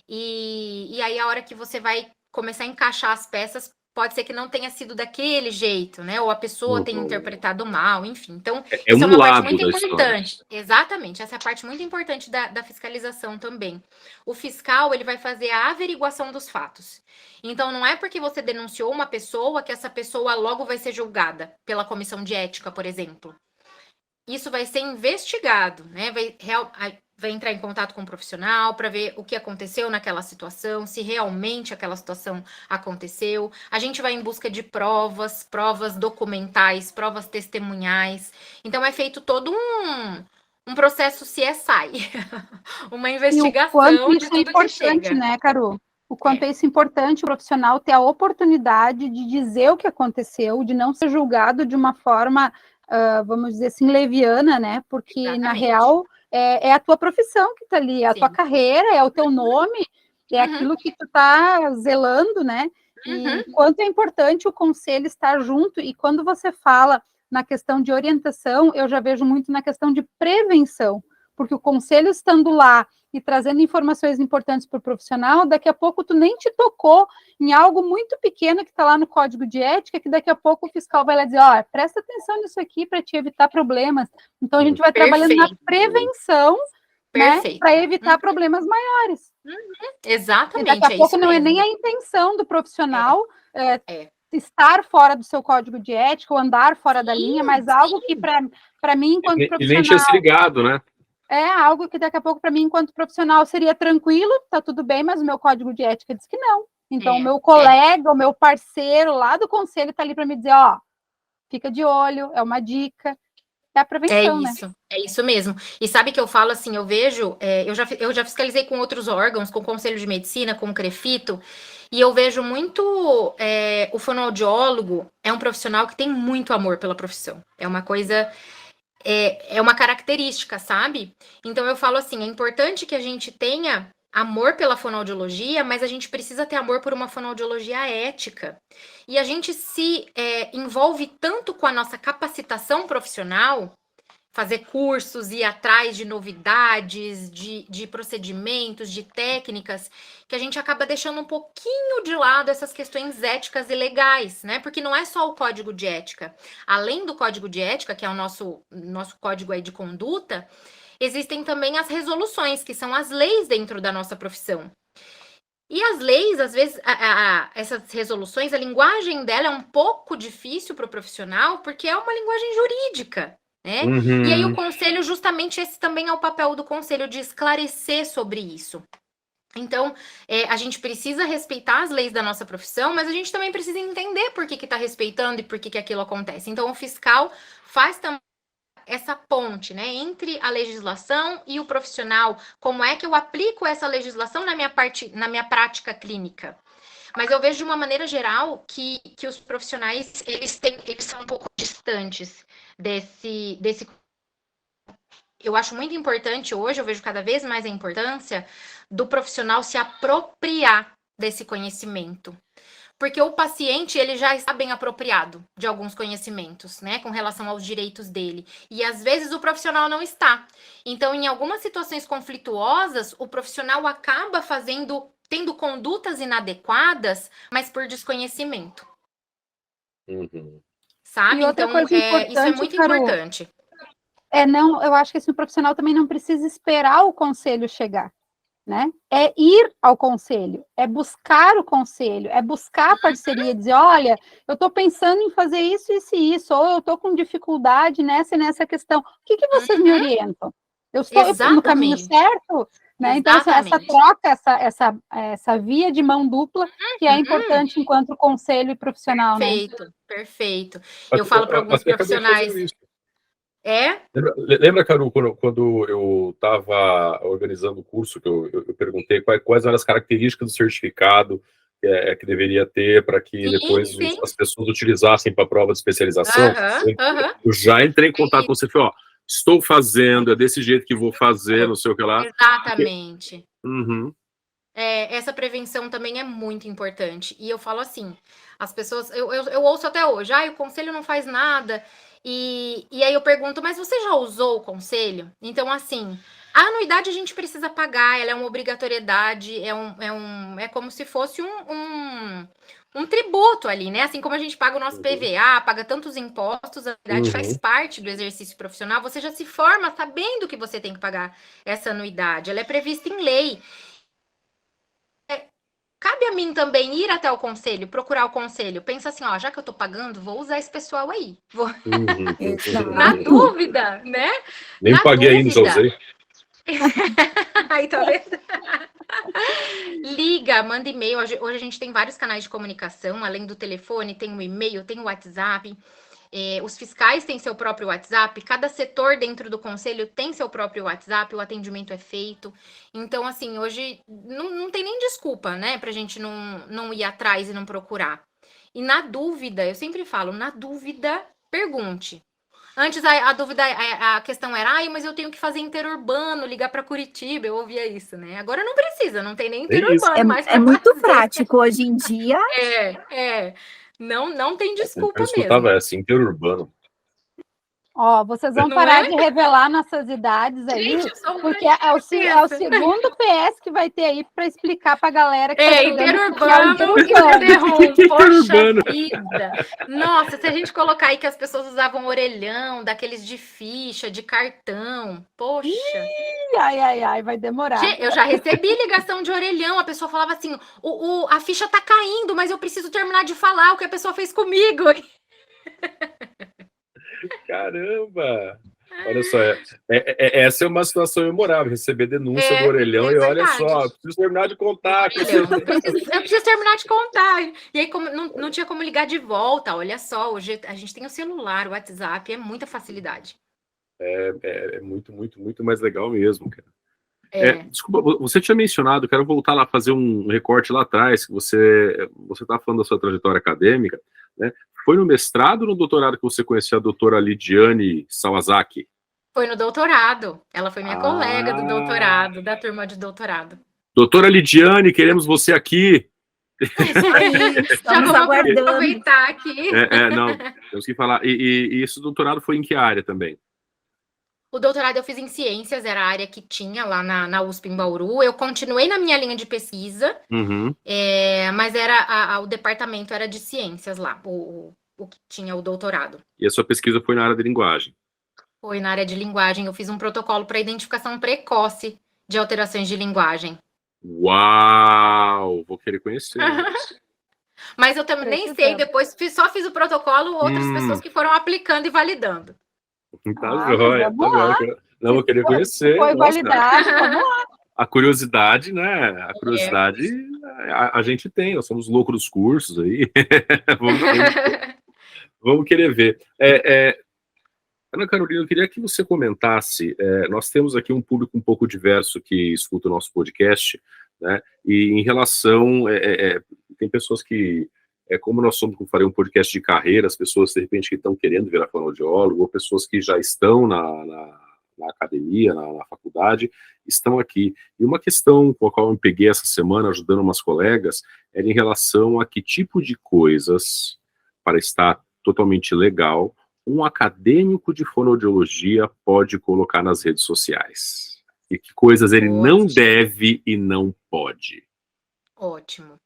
E aí, a hora que você vai começar a encaixar as peças, pode ser que não tenha sido daquele jeito, né? Ou a pessoa tenha interpretado mal, enfim. Então, isso é uma parte muito importante. Exatamente, essa é a parte muito importante da fiscalização também. O fiscal, ele vai fazer a averiguação dos fatos. Então, não é porque você denunciou uma pessoa que essa pessoa logo vai ser julgada pela comissão de ética, por exemplo. Isso vai ser investigado, né? Vai entrar em contato com o profissional para ver o que aconteceu naquela situação, se realmente aquela situação aconteceu. A gente vai em busca de provas documentais, provas testemunhais. Então, é feito todo um processo CSI, uma investigação e o quanto isso de tudo é importante, que chega. né, Carol? O quanto é isso importante o profissional ter a oportunidade de dizer o que aconteceu, de não ser julgado de uma forma, vamos dizer assim, leviana, né? Porque, exatamente, na real, é a tua profissão que está ali, é a tua carreira, é o teu nome, é aquilo que tu está zelando, né? E quanto é importante o conselho estar junto, e quando você fala na questão de orientação, eu já vejo muito na questão de prevenção, porque o conselho estando lá e trazendo informações importantes para o profissional, daqui a pouco tu nem te tocou em algo muito pequeno que está lá no código de ética, que daqui a pouco o fiscal vai lá dizer, presta atenção nisso aqui para te evitar problemas. Então, a gente vai trabalhando na prevenção, né, para evitar problemas maiores. Exatamente. E daqui a pouco não é nem a intenção do profissional estar fora do seu código de ética ou andar fora da linha, mas algo que, para mim, enquanto profissional... E nem tinha se ligado, né? É algo que daqui a pouco, para mim, enquanto profissional, seria tranquilo, tá tudo bem, mas o meu código de ética diz que não. Então, o meu colega, o meu parceiro lá do conselho tá ali para me dizer, fica de olho, é uma dica, é a prevenção, né? É isso mesmo. E sabe que eu falo assim, eu vejo, eu já fiscalizei com outros órgãos, com o Conselho de Medicina, com o CREFITO, e eu vejo muito, o fonoaudiólogo é um profissional que tem muito amor pela profissão. É uma coisa... É uma característica, sabe? Então, eu falo assim, é importante que a gente tenha amor pela fonoaudiologia, mas a gente precisa ter amor por uma fonoaudiologia ética. E a gente se envolve tanto com a nossa capacitação profissional, fazer cursos, ir atrás de novidades, de procedimentos, de técnicas, que a gente acaba deixando um pouquinho de lado essas questões éticas e legais, né? Porque não é só o código de ética. Além do código de ética, que é o nosso código aí de conduta, existem também as resoluções, que são as leis dentro da nossa profissão. E as leis, às vezes, essas resoluções, a linguagem dela é um pouco difícil para o profissional, porque é uma linguagem jurídica. Né? E aí o conselho, justamente esse também é o papel do conselho, de esclarecer sobre isso. Então, a gente precisa respeitar as leis da nossa profissão, mas a gente também precisa entender por que está respeitando e por que aquilo acontece. Então, o fiscal faz também essa ponte, né, entre a legislação e o profissional. Como é que eu aplico essa legislação na minha prática clínica? Mas eu vejo de uma maneira geral que os profissionais, eles são um pouco distantes desse. Eu acho muito importante hoje, eu vejo cada vez mais a importância do profissional se apropriar desse conhecimento. Porque o paciente, ele já está bem apropriado de alguns conhecimentos, né, com relação aos direitos dele. E às vezes o profissional não está. Então, em algumas situações conflituosas, o profissional acaba tendo condutas inadequadas, mas por desconhecimento. Sabe? E outra então, coisa importante, isso é muito importante. Eu acho que esse profissional também não precisa esperar o conselho chegar, né? É ir ao conselho, é buscar o conselho, é buscar a parceria, dizer, olha, eu estou pensando em fazer isso, isso e isso, ou eu estou com dificuldade nessa e nessa questão. O que vocês me orientam? Eu estou no caminho certo? Né? Então, essa troca, essa via de mão dupla, que é importante enquanto conselho e profissional, Perfeito. Eu falo para alguns profissionais... Lembra, Carol, quando eu estava organizando o curso, que eu perguntei quais eram as características do certificado, que deveria ter para que depois sim. as pessoas utilizassem para a prova de especialização. Eu já entrei em contato com você e falei, ó, estou fazendo, é desse jeito que vou fazer, não sei o que lá. Exatamente. Uhum. Essa prevenção também é muito importante. E eu falo assim, as pessoas, eu ouço até hoje, o conselho não faz nada. E aí eu pergunto, mas você já usou o conselho? Então, assim, a anuidade a gente precisa pagar, ela é uma obrigatoriedade, é como se fosse um tributo ali, né? Assim como a gente paga o nosso PVA, paga tantos impostos, a anuidade faz parte do exercício profissional, você já se forma sabendo que você tem que pagar essa anuidade, ela é prevista em lei. Cabe a mim também ir até o conselho, procurar o conselho. Pensa assim, ó, já que eu tô pagando, vou usar esse pessoal aí. Vou... Na dúvida, né? Nem Na paguei ainda, já usei. Aí, tá vendo? Liga, manda e-mail. Hoje a gente tem vários canais de comunicação, além do telefone, tem o e-mail, tem o WhatsApp. Os fiscais têm seu próprio WhatsApp, cada setor dentro do conselho tem seu próprio WhatsApp, o atendimento é feito. Então, assim, hoje não tem nem desculpa, né, pra gente não ir atrás e não procurar. E na dúvida, eu sempre falo, na dúvida, pergunte. Antes a dúvida, a questão era, mas eu tenho que fazer interurbano, ligar para Curitiba, eu ouvia isso, né? Agora não precisa, não tem nem interurbano mais. É muito prático hoje em dia. Não tem desculpa mesmo. Eu escutava essa, interurbano. Ó, vocês vão parar de revelar nossas idades aí, gente, porque é o segundo PS que vai ter aí para explicar para a galera que tá interurbano. Poxa vida. Nossa, se a gente colocar aí que as pessoas usavam orelhão, daqueles de ficha, de cartão, poxa. Ai, vai demorar. Eu já recebi ligação de orelhão, a pessoa falava assim, a ficha tá caindo, mas eu preciso terminar de falar o que a pessoa fez comigo. Caramba! Olha só, essa é uma situação memorável, receber denúncia do orelhão e olha só, preciso terminar de contar. Eu preciso terminar de contar. E aí, como não tinha como ligar de volta, olha só, hoje a gente tem o celular, o WhatsApp, é muita facilidade. É muito, muito, muito mais legal mesmo, cara. Desculpa, você tinha mencionado, quero voltar lá, fazer um recorte lá atrás, que você tá falando da sua trajetória acadêmica, né? Foi no mestrado ou no doutorado que você conheceu a doutora Lidiane Sawazaki? Foi no doutorado. Ela foi minha colega do doutorado, da turma de doutorado. Doutora Lidiane, queremos você aqui. Estamos aguardando. Aproveitar aqui. Não, temos que falar. E esse doutorado foi em que área também? O doutorado eu fiz em ciências, era a área que tinha lá na USP em Bauru. Eu continuei na minha linha de pesquisa, mas o departamento era de ciências lá, o que tinha o doutorado. E a sua pesquisa foi na área de linguagem? Foi na área de linguagem. Eu fiz um protocolo para identificação precoce de alterações de linguagem. Uau! Vou querer conhecer. Mas eu também nem sei, depois só fiz o protocolo, outras pessoas que foram aplicando e validando. Tá jóia, tá jóia. Não, vou querer conhecer. Foi validado, vamos lá. A curiosidade, né? A curiosidade a gente tem, nós somos loucos dos cursos aí. Vamos querer ver. Ana Carolina, eu queria que você comentasse, nós temos aqui um público um pouco diverso que escuta o nosso podcast, né? E em relação, tem pessoas que, como nós somos, como falei, um podcast de carreira, as pessoas, de repente, que estão querendo virar fonoaudiólogo, ou pessoas que já estão na academia, na faculdade, estão aqui. E uma questão com a qual eu me peguei essa semana, ajudando umas colegas, era em relação a que tipo de coisas, para estar totalmente legal, um acadêmico de fonoaudiologia pode colocar nas redes sociais. E que coisas ele não deve e não pode. Ótimo.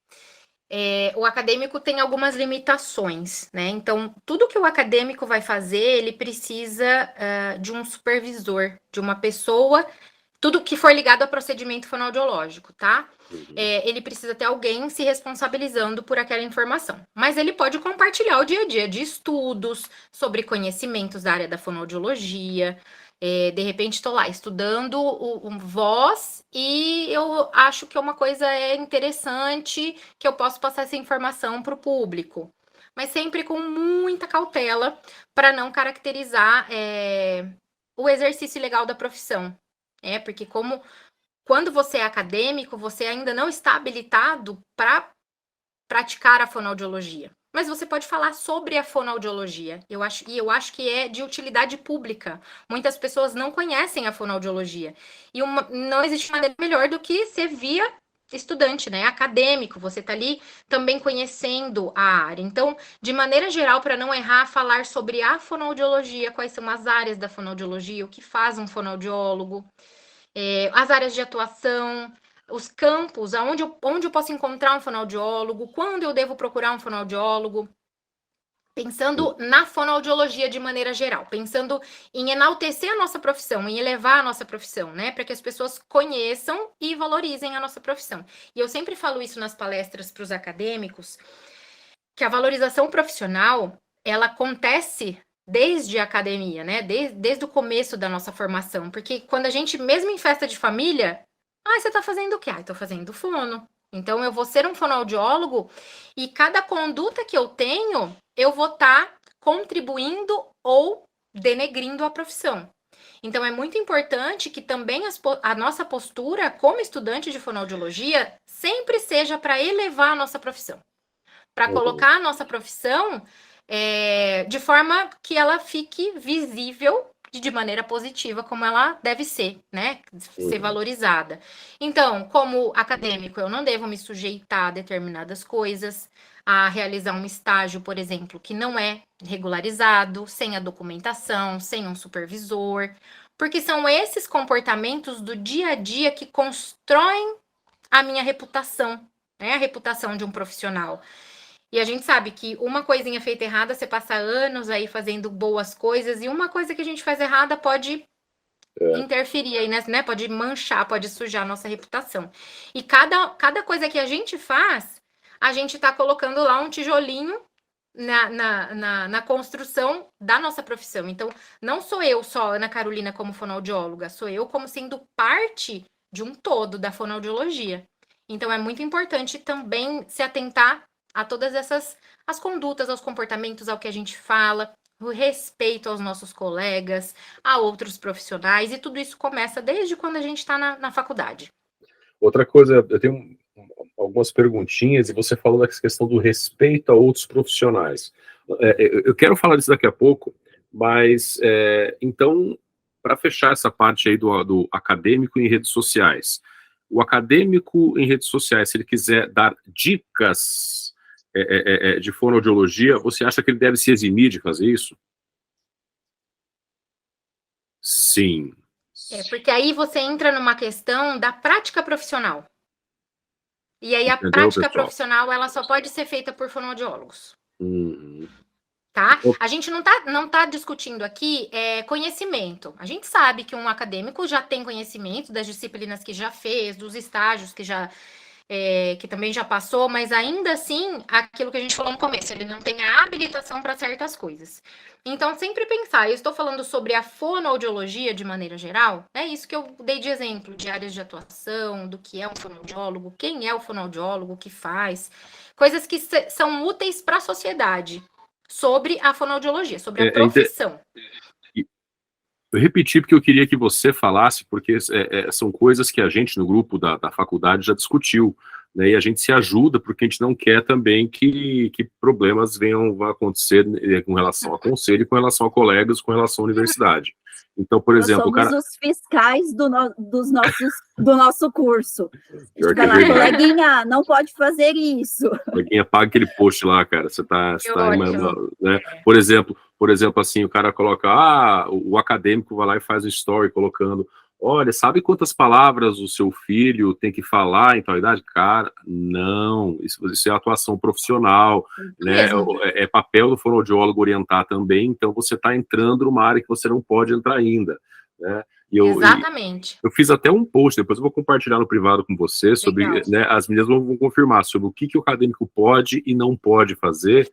O acadêmico tem algumas limitações, né? Então, tudo que o acadêmico vai fazer, ele precisa de um supervisor, de uma pessoa, tudo que for ligado a procedimento fonoaudiológico, tá? Ele precisa ter alguém se responsabilizando por aquela informação. Mas ele pode compartilhar o dia a dia de estudos sobre conhecimentos da área da fonoaudiologia. De repente, estou lá estudando voz e eu acho que uma coisa interessante, que eu posso passar essa informação para o público. Mas sempre com muita cautela para não caracterizar o exercício legal da profissão. Porque quando você é acadêmico, você ainda não está habilitado para praticar a fonoaudiologia, mas você pode falar sobre a fonoaudiologia. Eu acho que é de utilidade pública. Muitas pessoas não conhecem a fonoaudiologia. E não existe maneira melhor do que ser via estudante, né? Acadêmico. Você está ali também conhecendo a área. Então, de maneira geral, para não errar, falar sobre a fonoaudiologia, quais são as áreas da fonoaudiologia, o que faz um fonoaudiólogo, as áreas de atuação, os campos, onde eu posso encontrar um fonoaudiólogo, quando eu devo procurar um fonoaudiólogo, pensando na fonoaudiologia de maneira geral, pensando em enaltecer a nossa profissão, em elevar a nossa profissão, né, para que as pessoas conheçam e valorizem a nossa profissão. E eu sempre falo isso nas palestras para os acadêmicos, que a valorização profissional, ela acontece desde a academia, né, desde o começo da nossa formação, porque quando a gente, mesmo em festa de família, você tá fazendo o quê? Eu tô fazendo fono. Então, eu vou ser um fonoaudiólogo e cada conduta que eu tenho, eu vou estar contribuindo ou denegrindo a profissão. Então, é muito importante que também a nossa postura como estudante de fonoaudiologia sempre seja para elevar a nossa profissão. Para colocar a nossa profissão de forma que ela fique visível de maneira positiva, como ela deve ser, né? Ser valorizada. Então, como acadêmico, eu não devo me sujeitar a determinadas coisas, a realizar um estágio, por exemplo, que não é regularizado, sem a documentação, sem um supervisor, porque são esses comportamentos do dia a dia que constroem a minha reputação, né? A reputação de um profissional. E a gente sabe que uma coisinha feita errada, você passa anos aí fazendo boas coisas, e uma coisa que a gente faz errada pode interferir aí, né? Pode manchar, pode sujar a nossa reputação. E cada coisa que a gente faz, a gente tá colocando lá um tijolinho na construção da nossa profissão. Então, não sou eu só, Ana Carolina, como fonoaudióloga, sou eu como sendo parte de um todo da fonoaudiologia. Então, é muito importante também se atentar a todas as condutas, aos comportamentos, ao que a gente fala, o respeito aos nossos colegas, a outros profissionais, e tudo isso começa desde quando a gente está na faculdade. Outra coisa, eu tenho algumas perguntinhas, e você falou dessa questão do respeito a outros profissionais. Eu quero falar disso daqui a pouco, mas, então, para fechar essa parte aí do acadêmico em redes sociais, o acadêmico em redes sociais, se ele quiser dar dicas de fonoaudiologia, você acha que ele deve se eximir de fazer isso? Sim. Porque aí você entra numa questão da prática profissional. E aí a prática profissional, ela só pode ser feita por fonoaudiólogos. Tá? A gente não tá discutindo aqui conhecimento. A gente sabe que um acadêmico já tem conhecimento das disciplinas que já fez, dos estágios que também já passou, mas ainda assim, aquilo que a gente falou no começo, ele não tem a habilitação para certas coisas. Então, sempre pensar, eu estou falando sobre a fonoaudiologia de maneira geral, é isso que eu dei de exemplo, de áreas de atuação, do que é um fonoaudiólogo, quem é o fonoaudiólogo, o que faz, coisas que são úteis para a sociedade, sobre a fonoaudiologia, sobre a profissão. Eu repeti porque eu queria que você falasse, porque são coisas que a gente no grupo da faculdade já discutiu, né, e a gente se ajuda porque a gente não quer também que problemas vão acontecer com relação ao conselho, com relação a colegas, com relação à universidade. Então, por exemplo... Nós somos os fiscais do nosso curso. Coleguinha, não pode fazer isso. Coleguinha, paga aquele post lá, cara. Você tá né? Por exemplo, assim, o cara coloca, o acadêmico vai lá e faz um story colocando, olha, sabe quantas palavras o seu filho tem que falar em tal idade? Cara, não, isso é atuação profissional, né? É papel do fonoaudiólogo orientar também, então você está entrando numa área que você não pode entrar ainda, né? Exatamente. Eu fiz até um post, depois eu vou compartilhar no privado com você, sobre, né, as meninas vão confirmar sobre o que o acadêmico pode e não pode fazer.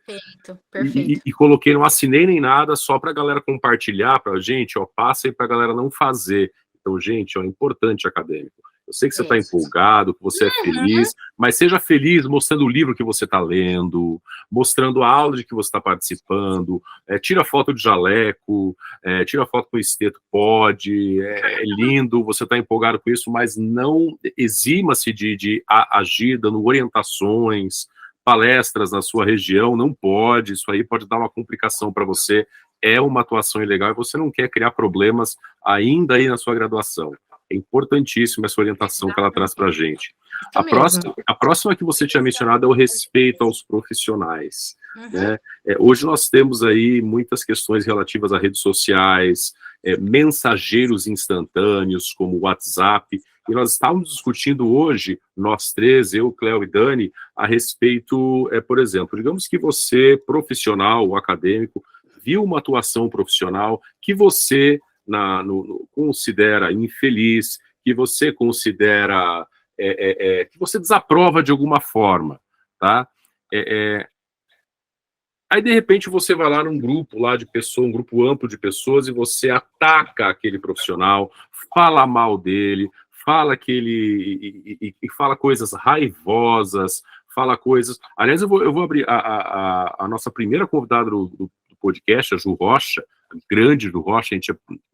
Perfeito. E coloquei, não assinei nem nada, só para a galera compartilhar para a gente, passa aí para a galera não fazer. Então, gente, é importante acadêmico. Eu sei que você está empolgado, que você é feliz, mas seja feliz mostrando o livro que você está lendo, mostrando a aula de que você está participando, tira foto de jaleco, tira foto com o esteto, pode, é lindo, você está empolgado com isso, mas não exima-se de agir dando orientações, palestras na sua região, não pode, isso aí pode dar uma complicação para você, é uma atuação ilegal e você não quer criar problemas ainda aí na sua graduação. É importantíssima essa orientação que ela traz para a gente. A próxima que você tinha mencionado é o respeito aos profissionais. Né? Hoje nós temos aí muitas questões relativas a redes sociais, mensageiros instantâneos, como o WhatsApp, e nós estávamos discutindo hoje, nós três, eu, Cléo e Dani, a respeito, por exemplo, digamos que você, profissional ou acadêmico, viu uma atuação profissional que você considera infeliz, que você considera, que você desaprova de alguma forma, tá? Aí, de repente, você vai lá num grupo lá de pessoas, um grupo amplo de pessoas, e você ataca aquele profissional, fala mal dele, fala que ele e fala coisas raivosas, fala coisas. Aliás, eu vou abrir a nossa primeira convidada do podcast, a Ju Rocha, a grande Ju Rocha,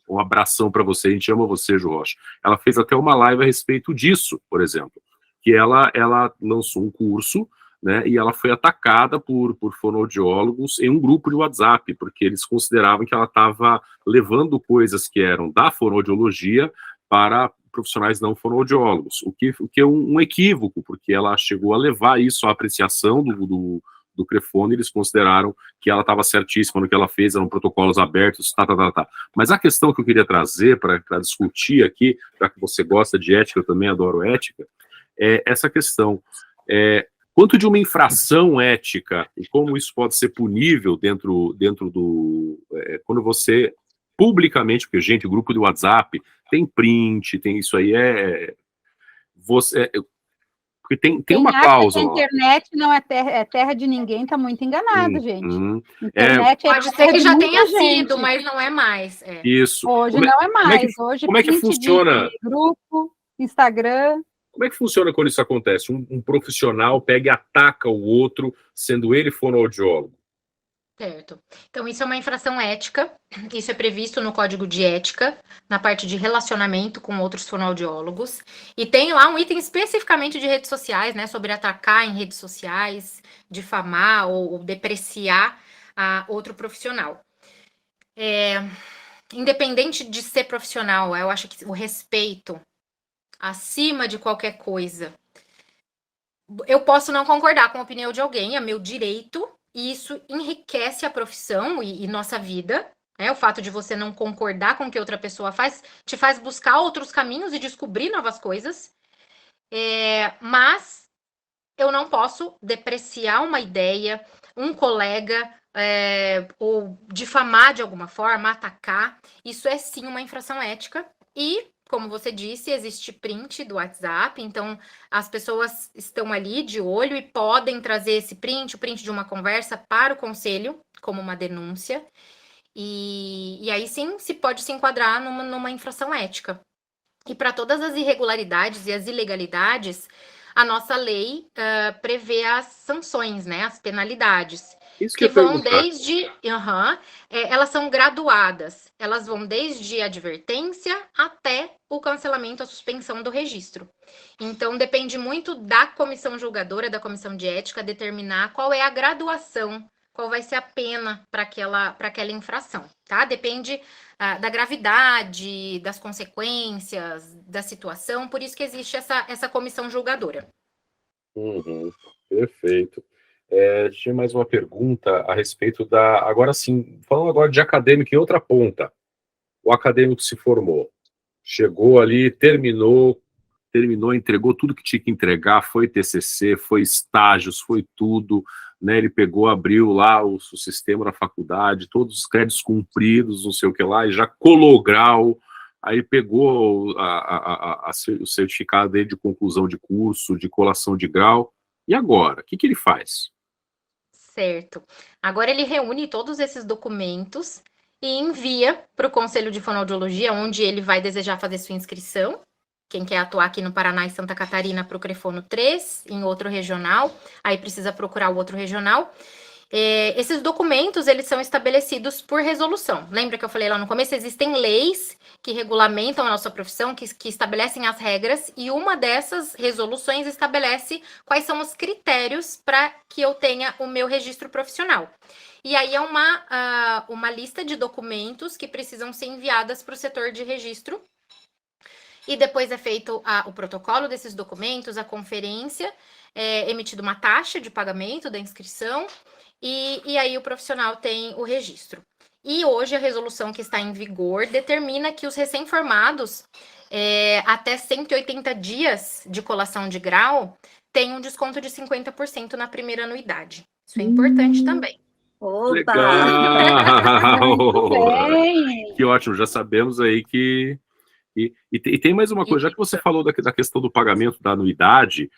um abração para você, a gente ama você, Ju Rocha. Ela fez até uma live a respeito disso, por exemplo, que ela lançou um curso, né, e ela foi atacada por fonoaudiólogos em um grupo de WhatsApp, porque eles consideravam que ela estava levando coisas que eram da fonoaudiologia para profissionais não fonoaudiólogos, o que é um equívoco, porque ela chegou a levar isso à apreciação do Crefone, eles consideraram que ela estava certíssima no que ela fez, eram protocolos abertos, tá. Mas a questão que eu queria trazer para discutir aqui, já que você gosta de ética, eu também adoro ética, é essa questão. Quanto de uma infração ética e como isso pode ser punível dentro do... quando você publicamente, porque, gente, o grupo do WhatsApp tem print, tem isso aí, porque tem uma cláusula. A internet não é terra de ninguém, tá muito enganado, gente. Internet pode ser que já tenha sido, mas não é mais. Isso. Hoje não é mais. Hoje como é que funciona? De grupo, Instagram. Como é que funciona quando isso acontece? Um profissional pega e ataca o outro, sendo ele fonoaudiólogo. Certo. Então, isso é uma infração ética, isso é previsto no Código de Ética, na parte de relacionamento com outros fonoaudiólogos, e tem lá um item especificamente de redes sociais, né, sobre atacar em redes sociais, difamar ou depreciar a outro profissional. Independente de ser profissional, eu acho que o respeito acima de qualquer coisa. Eu posso não concordar com a opinião de alguém, é meu direito, e isso enriquece a profissão e nossa vida. O fato de você não concordar com o que outra pessoa faz, te faz buscar outros caminhos e descobrir novas coisas. Mas eu não posso depreciar uma ideia, um colega, ou difamar de alguma forma, atacar. Isso é sim uma infração ética. E, como você disse, existe print do WhatsApp, então as pessoas estão ali de olho e podem trazer esse print, o print de uma conversa para o conselho, como uma denúncia, e aí sim se pode se enquadrar numa infração ética. E para todas as irregularidades e as ilegalidades, a nossa lei prevê as sanções, né, as penalidades. Isso que vão desde... elas são graduadas. Elas vão desde a advertência até o cancelamento, a suspensão do registro. Então, depende muito da comissão julgadora, da comissão de ética, determinar qual é a graduação, qual vai ser a pena para aquela infração, tá? Depende da gravidade, das consequências, da situação. Por isso que existe essa comissão julgadora. Perfeito. Tinha mais uma pergunta a respeito agora sim, falando agora de acadêmico em outra ponta. O acadêmico se formou, chegou ali, terminou, entregou tudo que tinha que entregar, foi TCC, foi estágios, foi tudo, né? Ele pegou, abriu lá o sistema da faculdade, todos os créditos cumpridos, não sei o que lá, e já colou grau, aí pegou o certificado dele de conclusão de curso, de colação de grau, e agora? O que ele faz? Certo. Agora ele reúne todos esses documentos e envia para o Conselho de Fonoaudiologia, onde ele vai desejar fazer sua inscrição. Quem quer atuar aqui no Paraná e Santa Catarina para o Crefono 3, em outro regional, aí precisa procurar o outro regional. Esses documentos, eles são estabelecidos por resolução. Lembra que eu falei lá no começo? Existem leis que regulamentam a nossa profissão, que estabelecem as regras, e uma dessas resoluções estabelece quais são os critérios para que eu tenha o meu registro profissional. E aí é uma lista de documentos que precisam ser enviadas para o setor de registro, e depois é feito o protocolo desses documentos, a conferência, emitido uma taxa de pagamento da inscrição, e aí o profissional tem o registro. E hoje a resolução que está em vigor determina que os recém-formados, até 180 dias de colação de grau, têm um desconto de 50% na primeira anuidade. Isso é importante também. Opa! Legal! Muito bem. Que ótimo, já sabemos aí que... E tem mais uma coisa, já que você falou da questão do pagamento da anuidade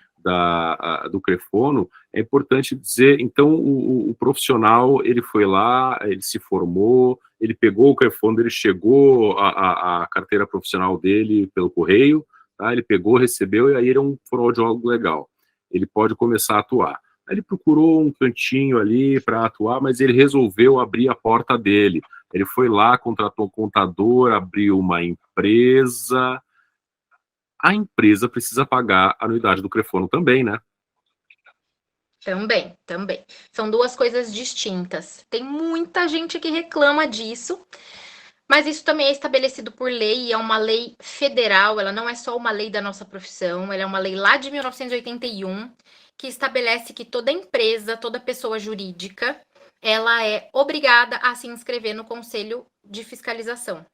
do Crefono, é importante dizer, então, o profissional, ele foi lá, ele se formou, ele pegou o Crefono, ele chegou a carteira profissional dele pelo correio, tá? Ele pegou, recebeu, e aí ele é um fonoaudiólogo legal. Ele pode começar a atuar. Aí ele procurou um cantinho ali para atuar, mas ele resolveu abrir a porta dele. Ele foi lá, contratou um contador, abriu uma empresa. A empresa precisa pagar a anuidade do Crefono também, né? Também. São duas coisas distintas. Tem muita gente que reclama disso, mas isso também é estabelecido por lei, e é uma lei federal, ela não é só uma lei da nossa profissão, ela é uma lei lá de 1981, que estabelece que toda empresa, toda pessoa jurídica, ela é obrigada a se inscrever no Conselho de Fiscalização.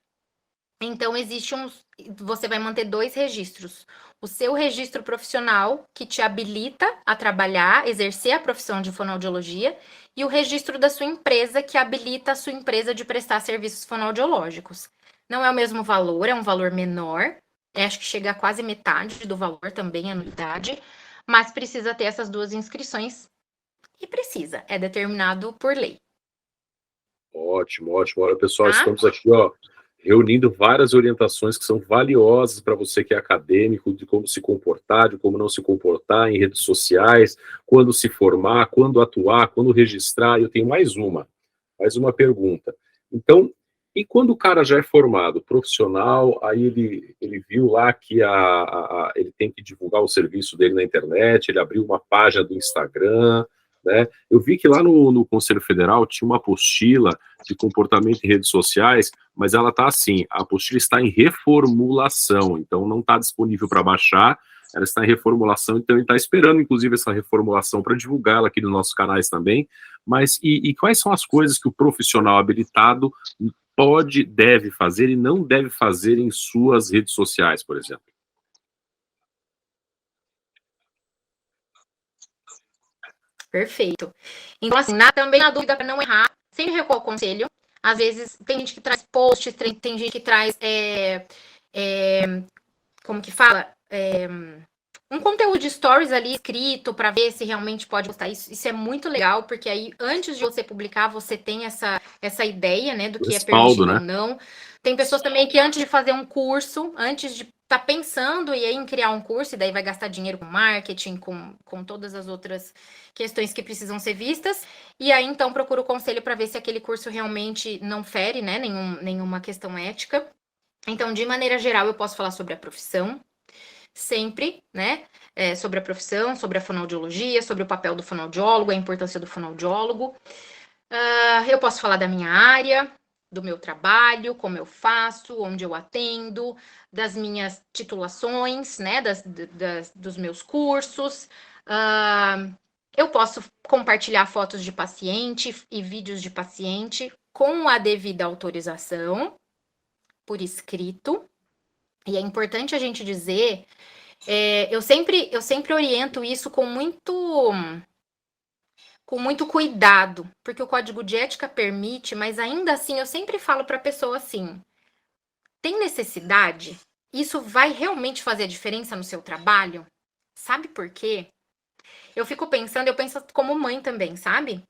Então, você vai manter 2 registros. O seu registro profissional, que te habilita a trabalhar, exercer a profissão de fonoaudiologia, e o registro da sua empresa, que habilita a sua empresa de prestar serviços fonoaudiológicos. Não é o mesmo valor, é um valor menor, acho que chega a quase metade do valor também, a anuidade, mas precisa ter essas 2 inscrições, e precisa, é determinado por lei. Ótimo. Olha, pessoal, estamos aqui, reunindo várias orientações que são valiosas para você que é acadêmico, de como se comportar, de como não se comportar em redes sociais, quando se formar, quando atuar, quando registrar. Eu tenho mais uma pergunta. Então, e quando o cara já é formado, profissional, aí ele viu lá que ele tem que divulgar o serviço dele na internet, ele abriu uma página do Instagram, né? Eu vi que lá no Conselho Federal tinha uma apostila de comportamento em redes sociais, mas ela está assim, a apostila está em reformulação, então não está disponível para baixar, ela está em reformulação, então ele está esperando, inclusive, essa reformulação para divulgá-la aqui nos nossos canais também. Mas e quais são as coisas que o profissional habilitado deve fazer e não deve fazer em suas redes sociais, por exemplo? Perfeito. Então, assim, também na dúvida, para não errar, sempre recorra ao conselho. Às vezes, tem gente que traz posts, tem gente que traz, como que fala? Um conteúdo de stories ali escrito para ver se realmente pode postar isso. Isso é muito legal, porque aí, antes de você publicar, você tem essa ideia, né, do que respaldo, é permitido, né? ou não. Tem pessoas também que antes de fazer um curso, antes de tá pensando em criar um curso, e daí vai gastar dinheiro com marketing, com todas as outras questões que precisam ser vistas, e aí então procura o conselho para ver se aquele curso realmente não fere, né, nenhuma questão ética. Então, de maneira geral, eu posso falar sobre a profissão, sempre, né, sobre a profissão, sobre a fonoaudiologia, sobre o papel do fonoaudiólogo, a importância do fonoaudiólogo. Eu posso falar da minha área, do meu trabalho, como eu faço, onde eu atendo, das minhas titulações, né, dos meus cursos. Eu posso compartilhar fotos de paciente e vídeos de paciente com a devida autorização, por escrito. E é importante a gente dizer, eu sempre oriento isso com muito cuidado, porque o código de ética permite, mas ainda assim eu sempre falo para a pessoa assim, tem necessidade? Isso vai realmente fazer a diferença no seu trabalho? Sabe por quê? Eu penso como mãe também, sabe?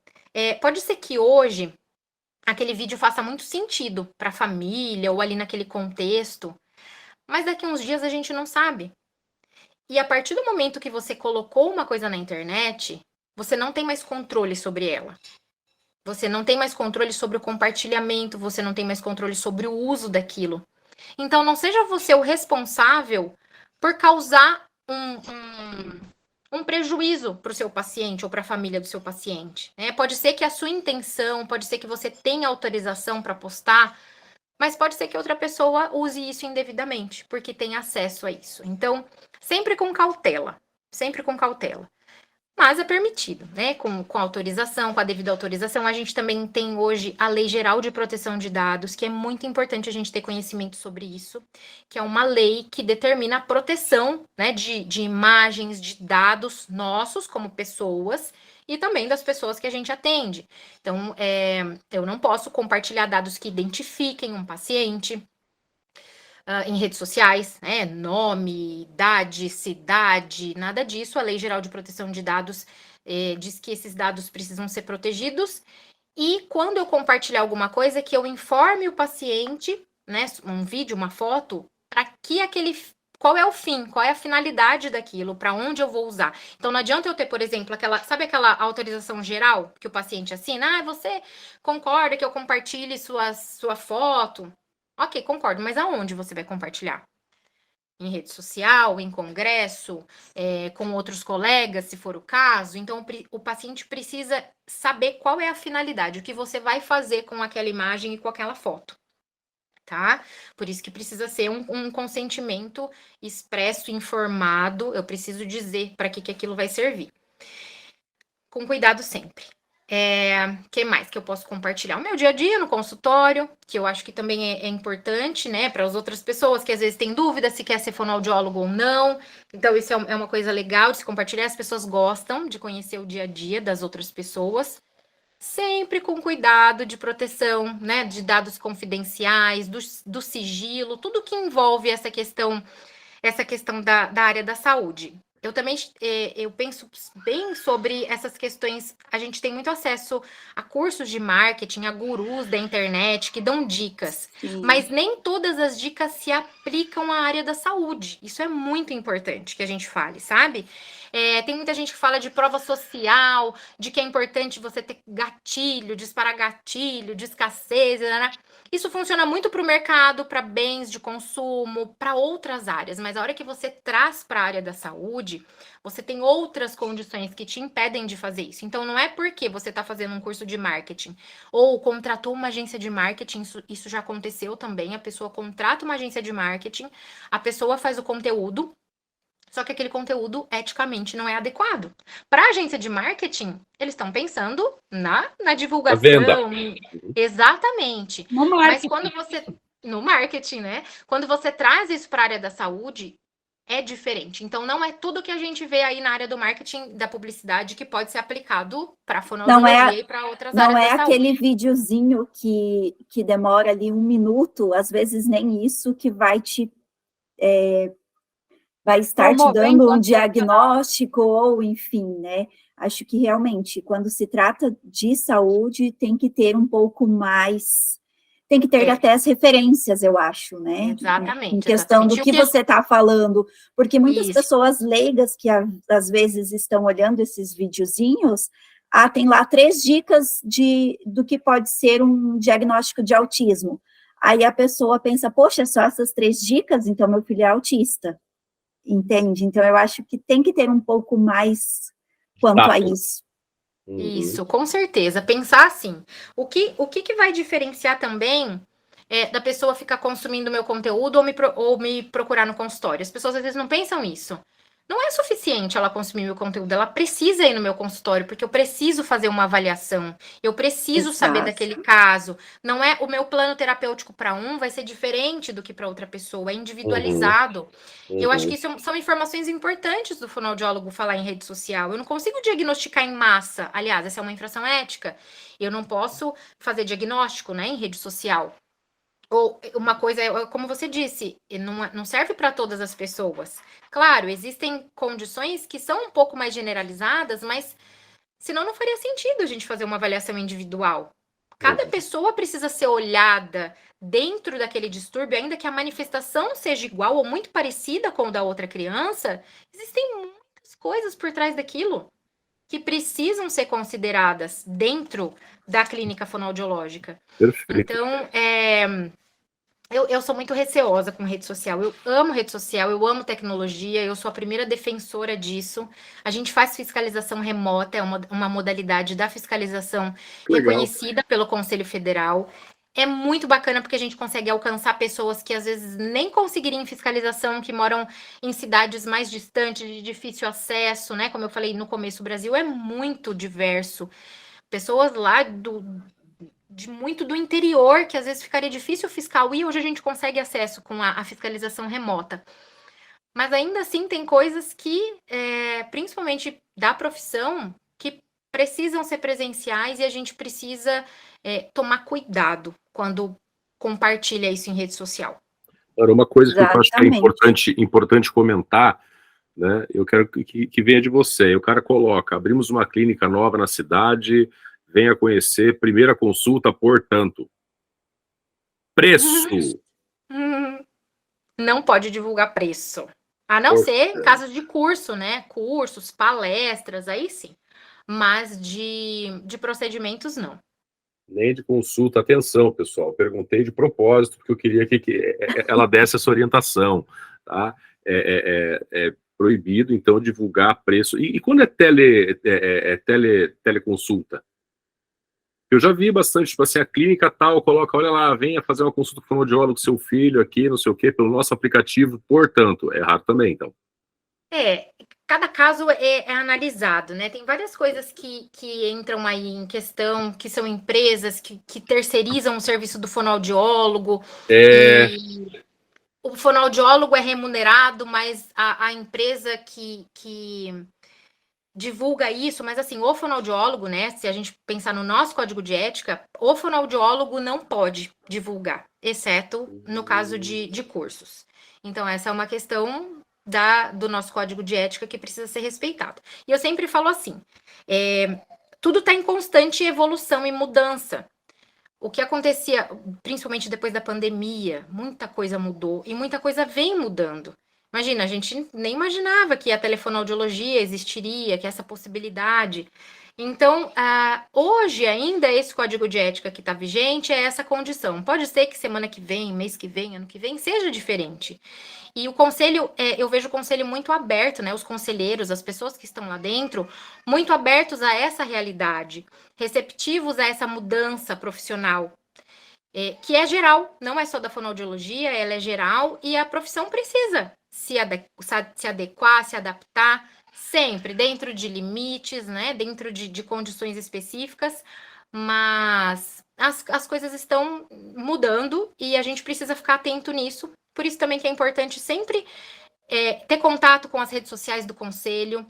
Pode ser que hoje aquele vídeo faça muito sentido para a família ou ali naquele contexto, mas daqui a uns dias a gente não sabe. E a partir do momento que você colocou uma coisa na internet, você não tem mais controle sobre ela. Você não tem mais controle sobre o compartilhamento, você não tem mais controle sobre o uso daquilo. Então, não seja você o responsável por causar um prejuízo para o seu paciente ou para a família do seu paciente, né? Pode ser que a sua intenção, pode ser que você tenha autorização para postar, mas pode ser que outra pessoa use isso indevidamente, porque tem acesso a isso. Então, sempre com cautela, sempre com cautela. Mas é permitido, né? Com autorização, com a devida autorização. A gente também tem hoje a Lei Geral de Proteção de Dados, que é muito importante a gente ter conhecimento sobre isso, que é uma lei que determina a proteção, né, de imagens, de dados nossos como pessoas e também das pessoas que a gente atende. Então, eu não posso compartilhar dados que identifiquem um paciente, em redes sociais, né? Nome, idade, cidade, nada disso. A Lei Geral de Proteção de Dados diz que esses dados precisam ser protegidos. E quando eu compartilhar alguma coisa, que eu informe o paciente, né? Um vídeo, uma foto, para que qual é o fim, qual é a finalidade daquilo, para onde eu vou usar. Então, não adianta eu ter, por exemplo, sabe aquela autorização geral que o paciente assina? Ah, você concorda que eu compartilhe sua foto? Ok, concordo, mas aonde você vai compartilhar? Em rede social, em congresso, com outros colegas, se for o caso. Então, o paciente precisa saber qual é a finalidade, o que você vai fazer com aquela imagem e com aquela foto, tá? Por isso que precisa ser um consentimento expresso, informado. Eu preciso dizer para que aquilo vai servir. Com cuidado sempre. Que mais que eu posso compartilhar? O meu dia a dia no consultório, que eu acho que também é importante, né, para as outras pessoas que às vezes têm dúvida se quer ser fonoaudiólogo ou não. Então, isso é uma coisa legal de se compartilhar. As pessoas gostam de conhecer o dia a dia das outras pessoas, sempre com cuidado de proteção, né, de dados confidenciais, do sigilo, tudo que envolve essa questão da área da saúde. Eu também eu penso bem sobre essas questões. A gente tem muito acesso a cursos de marketing, a gurus da internet que dão dicas, mas nem todas as dicas se aplicam à área da saúde. Isso é muito importante que a gente fale, sabe? Tem muita gente que fala de prova social, de que é importante você ter gatilho, disparar gatilho, de escassez, né? Isso funciona muito para o mercado, para bens de consumo, para outras áreas, mas a hora que você traz para a área da saúde, você tem outras condições que te impedem de fazer isso. Então, não é porque você está fazendo um curso de marketing ou contratou uma agência de marketing, isso já aconteceu também, a pessoa contrata uma agência de marketing, a pessoa faz o conteúdo, só que aquele conteúdo eticamente não é adequado. Para a agência de marketing, eles estão pensando na divulgação. Venda. Exatamente. No marketing. Mas quando você. No marketing, né? Quando você traz isso para a área da saúde, é diferente. Então, não é tudo que a gente vê aí na área do marketing, da publicidade, que pode ser aplicado para a fonoaudiologia e para outras áreas da saúde. Não é aquele videozinho que demora ali 1 minuto, às vezes nem isso, que vai vai estar te dando um diagnóstico ou, enfim, né? Acho que realmente, quando se trata de saúde, tem que ter um pouco mais, tem que ter até as referências, eu acho, né? Exatamente. Em questão do que você está falando, porque muitas pessoas leigas que às vezes estão olhando esses videozinhos, tem lá 3 dicas do que pode ser um diagnóstico de autismo. Aí a pessoa pensa, poxa, só essas 3 dicas, então meu filho é autista. Entende? Então, eu acho que tem que ter um pouco mais quanto a isso. Isso, com certeza. Pensar assim, o que vai diferenciar também da pessoa ficar consumindo meu conteúdo ou me procurar no consultório? As pessoas às vezes não pensam isso. Não é suficiente ela consumir meu conteúdo, ela precisa ir no meu consultório, porque eu preciso fazer uma avaliação, eu preciso saber daquele caso. Não é o meu plano terapêutico para vai ser diferente do que para outra pessoa, é individualizado. Eu acho que isso são informações importantes do fonoaudiólogo falar em rede social. Eu não consigo diagnosticar em massa. Aliás, essa é uma infração ética. Eu não posso fazer diagnóstico, né, em rede social. Ou uma coisa, como você disse, não serve para todas as pessoas. Claro, existem condições que são um pouco mais generalizadas, mas senão não faria sentido a gente fazer uma avaliação individual. Cada pessoa precisa ser olhada dentro daquele distúrbio, ainda que a manifestação seja igual ou muito parecida com o da outra criança, existem muitas coisas por trás daquilo que precisam ser consideradas dentro da clínica fonoaudiológica. Perfeito. Então, Eu sou muito receosa com rede social. Eu amo rede social, eu amo tecnologia, eu sou a primeira defensora disso. A gente faz fiscalização remota, é uma modalidade da fiscalização Legal. reconhecida pelo Conselho Federal. É muito bacana porque a gente consegue alcançar pessoas que às vezes nem conseguiriam fiscalização, que moram em cidades mais distantes, de difícil acesso, né? Como eu falei no começo, o Brasil é muito diverso. Pessoas lá muito do interior, que às vezes ficaria difícil fiscal, e hoje a gente consegue acesso com a fiscalização remota. Mas ainda assim tem coisas que, principalmente da profissão, que precisam ser presenciais e a gente precisa tomar cuidado quando compartilha isso em rede social. Era uma coisa que eu acho que é Exatamente. importante comentar, né? Eu quero que venha de você. O cara coloca: abrimos uma clínica nova na cidade, venha conhecer, primeira consulta, portanto. Preço. Não pode divulgar preço. A não ser em casos de curso, né? Cursos, palestras, aí sim. Mas de procedimentos, não. Nem de consulta. Atenção, pessoal. Perguntei de propósito, porque eu queria que ela desse essa orientação, tá? É proibido, então, divulgar preço. E quando é teleconsulta? Eu já vi bastante, tipo assim, a clínica tal coloca: olha lá, venha fazer uma consulta com o fonoaudiólogo do seu filho aqui, não sei o quê, pelo nosso aplicativo, portanto. É errado também, então. Cada caso é analisado, né? Tem várias coisas que entram aí em questão, que são empresas que terceirizam o serviço do fonoaudiólogo. E o fonoaudiólogo é remunerado, mas a empresa que divulga isso, mas assim, o fonoaudiólogo, né? Se a gente pensar no nosso código de ética, o fonoaudiólogo não pode divulgar, exceto no caso de cursos. Então, essa é uma questão do nosso código de ética que precisa ser respeitado. E eu sempre falo assim: tudo está em constante evolução e mudança. O que acontecia, principalmente depois da pandemia, muita coisa mudou e muita coisa vem mudando. Imagina, a gente nem imaginava que a telefonoaudiologia existiria, que essa possibilidade. Então, hoje ainda esse código de ética que está vigente é essa condição. Pode ser que semana que vem, mês que vem, ano que vem, seja diferente. E o conselho, eu vejo o conselho muito aberto, né? Os conselheiros, as pessoas que estão lá dentro, muito abertos a essa realidade, receptivos a essa mudança profissional, que é geral, não é só da fonoaudiologia, ela é geral e a profissão precisa se adequar, se adaptar, sempre dentro de limites, né? Dentro de condições específicas, mas as coisas estão mudando e a gente precisa ficar atento nisso. Por isso também que é importante sempre ter contato com as redes sociais do conselho.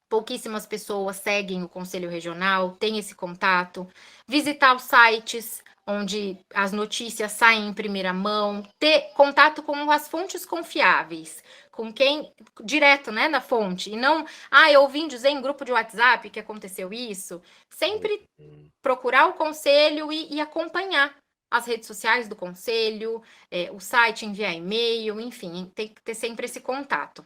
Pouquíssimas pessoas seguem o conselho regional, têm esse contato. Visitar os sites onde as notícias saem em primeira mão, ter contato com as fontes confiáveis, com quem direto, né, na fonte, e não, eu ouvi dizer em grupo de WhatsApp que aconteceu isso. Sempre procurar o conselho e acompanhar as redes sociais do conselho, o site, enviar e-mail, enfim, tem que ter sempre esse contato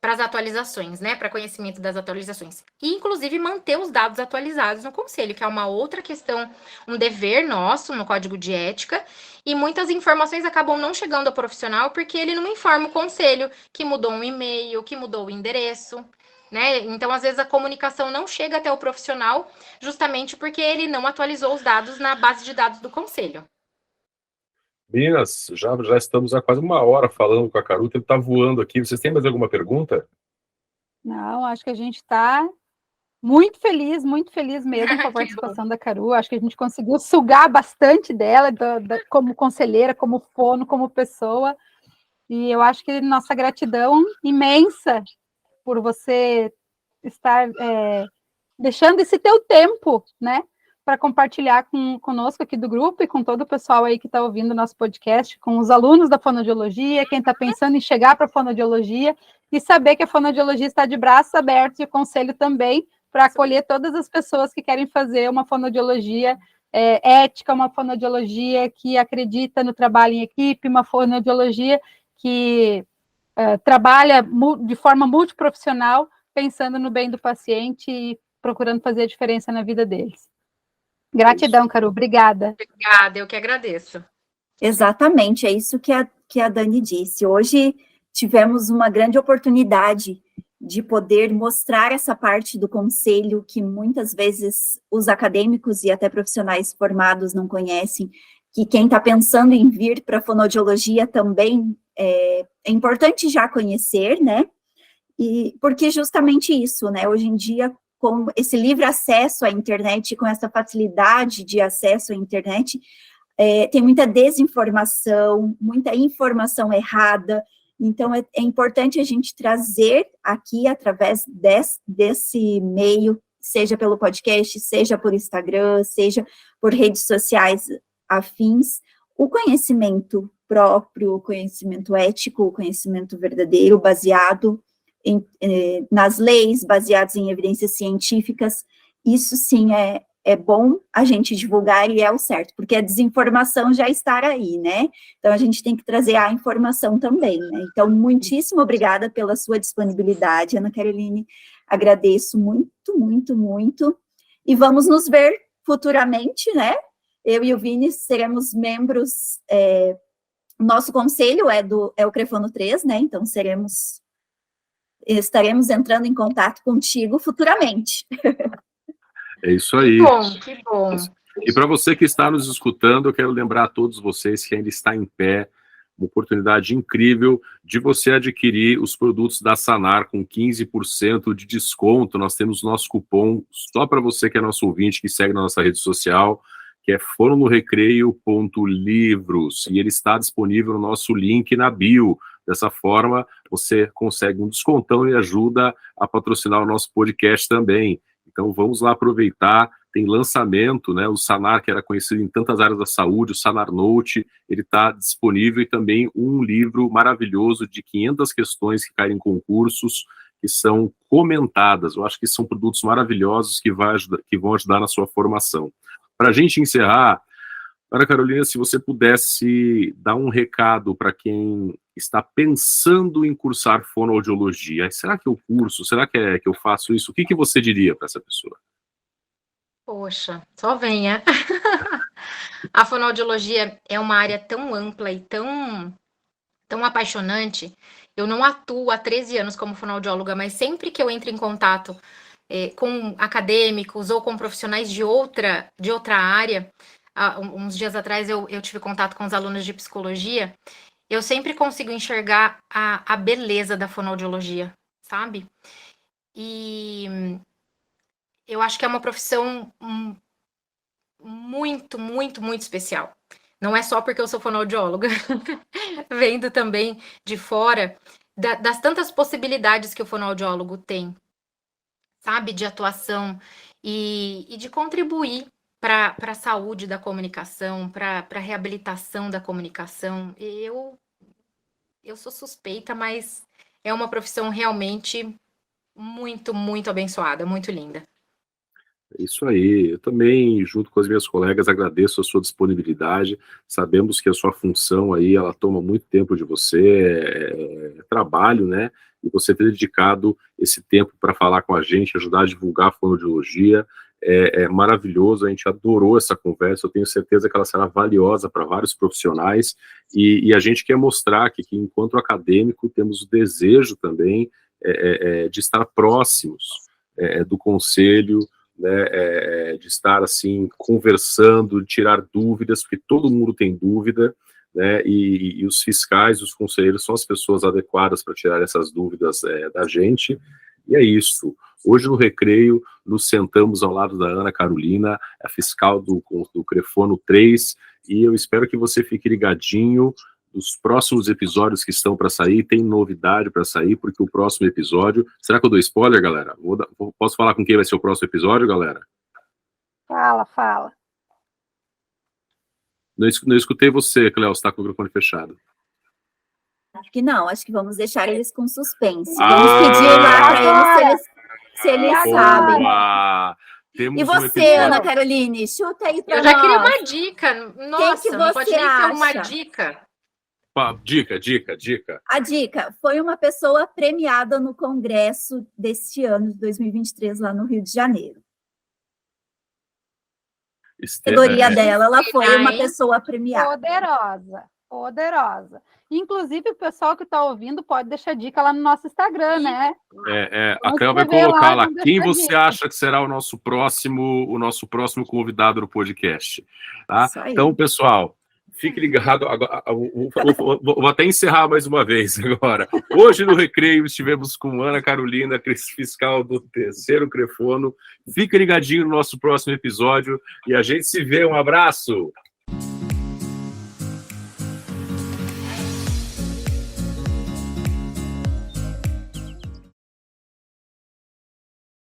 para as atualizações, né? Para conhecimento das atualizações. E, inclusive, manter os dados atualizados no conselho, que é uma outra questão, um dever nosso no código de ética. E muitas informações acabam não chegando ao profissional porque ele não informa o conselho que mudou um e-mail, que mudou o endereço. Né? Então, às vezes, a comunicação não chega até o profissional justamente porque ele não atualizou os dados na base de dados do conselho. Meninas, já estamos há quase uma hora falando com a Caruta, ele está voando aqui. Vocês têm mais alguma pergunta? Não, acho que a gente está muito feliz mesmo com a participação da Caru. Acho que a gente conseguiu sugar bastante dela, como conselheira, como fono, como pessoa. E eu acho que nossa gratidão imensa por você estar deixando esse teu tempo, né, para compartilhar conosco aqui do grupo e com todo o pessoal aí que está ouvindo o nosso podcast, com os alunos da fonoaudiologia, quem está pensando em chegar para a fonoaudiologia e saber que a fonoaudiologia está de braços abertos e o conselho também para acolher todas as pessoas que querem fazer uma fonoaudiologia ética, uma fonoaudiologia que acredita no trabalho em equipe, uma fonoaudiologia que trabalha de forma multiprofissional, pensando no bem do paciente e procurando fazer a diferença na vida deles. Gratidão, Caru. Obrigada. Obrigada, eu que agradeço. Exatamente, é isso que a Dani disse. Hoje tivemos uma grande oportunidade de poder mostrar essa parte do conselho que muitas vezes os acadêmicos e até profissionais formados não conhecem, que quem está pensando em vir para a fonoaudiologia também é importante já conhecer, né? E porque justamente isso, né? Hoje em dia, com esse livre acesso à internet, com essa facilidade de acesso à internet, tem muita desinformação, muita informação errada. Então, é importante a gente trazer aqui, através desse meio, seja pelo podcast, seja por Instagram, seja por redes sociais afins, o conhecimento próprio, o conhecimento ético, o conhecimento verdadeiro, baseado nas leis, baseados em evidências científicas. Isso sim é bom a gente divulgar e é o certo, porque a desinformação já está aí, né? Então, a gente tem que trazer a informação também, né? Então, muitíssimo obrigada pela sua disponibilidade, Ana Caroline, agradeço muito, muito, muito, e vamos nos ver futuramente, né? Eu e o Vini seremos membros, nosso conselho é o Crefono 3, né? Então, estaremos entrando em contato contigo futuramente. É isso aí. Que bom. E para você que está nos escutando, eu quero lembrar a todos vocês que ainda está em pé uma oportunidade incrível de você adquirir os produtos da Sanar com 15% de desconto. Nós temos nosso cupom só para você que é nosso ouvinte, que segue na nossa rede social, que é fonorecreio.livros, e ele está disponível no nosso link na bio. Dessa forma, você consegue um descontão e ajuda a patrocinar o nosso podcast também. Então, vamos lá aproveitar. Tem lançamento, né? O Sanar, que era conhecido em tantas áreas da saúde, o Sanar Note, ele está disponível, e também um livro maravilhoso de 500 questões que caem em concursos, que são comentadas. Eu acho que são produtos maravilhosos que vão ajudar na sua formação. Para a gente encerrar, Ana Carolina, se você pudesse dar um recado para quem está pensando em cursar fonoaudiologia, será que eu curso? Será que eu faço isso? O que você diria para essa pessoa? Poxa, só venha. A fonoaudiologia é uma área tão ampla e tão apaixonante. Eu não atuo há 13 anos como fonoaudióloga, mas sempre que eu entro em contato com acadêmicos ou com profissionais de outra área, uns dias atrás eu tive contato com os alunos de psicologia, eu sempre consigo enxergar a beleza da fonoaudiologia, sabe? E eu acho que é uma profissão muito, muito, muito especial. Não é só porque eu sou fonoaudióloga, vendo também de fora das tantas possibilidades que o fonoaudiólogo tem, sabe, de atuação e de contribuir para a saúde da comunicação, para a reabilitação da comunicação. Eu sou suspeita, mas é uma profissão realmente muito, muito abençoada, muito linda. É isso aí. Eu também, junto com as minhas colegas, agradeço a sua disponibilidade. Sabemos que a sua função aí, ela toma muito tempo de você, é trabalho, né? E você ter dedicado esse tempo para falar com a gente, ajudar a divulgar a fonoaudiologia, é maravilhoso. A gente adorou essa conversa. Eu tenho certeza que ela será valiosa para vários profissionais. E a gente quer mostrar que enquanto acadêmico, temos o desejo também de estar próximos do conselho, né, de estar assim conversando, de tirar dúvidas, porque todo mundo tem dúvida, né, e os fiscais, os conselheiros são as pessoas adequadas para tirar essas dúvidas da gente. E é isso. Hoje no Recreio nos sentamos ao lado da Ana Carolina, a fiscal do Crefono 3, e eu espero que você fique ligadinho. Os próximos episódios que estão para sair, tem novidade para sair, porque o próximo episódio... Será que eu dou spoiler, galera? Posso falar com quem vai ser o próximo episódio, galera? Fala. Não escutei você, Cléo, você está com o microfone fechado. Acho que não, acho que vamos deixar eles com suspense. Vamos pedir lá para eles se eles sabem. Temos e você, Ana Caroline, chuta aí para nós. Eu já queria uma dica. Nossa, que não pode nem acha? ser uma dica. Dica. A dica foi uma pessoa premiada no congresso deste ano, de 2023, lá no Rio de Janeiro. categoria dela, ela foi uma pessoa premiada. Poderosa. Inclusive, o pessoal que está ouvindo pode deixar dica lá no nosso Instagram, né? A Cléo vai colocar lá quem você acha que será o nosso próximo convidado do podcast. Tá? Então, pessoal, fique ligado. Vou até encerrar mais uma vez agora. Hoje no Recreio estivemos com Ana Carolina, fiscal do Terceiro Crefono. Fique ligadinho no nosso próximo episódio e a gente se vê. Um abraço!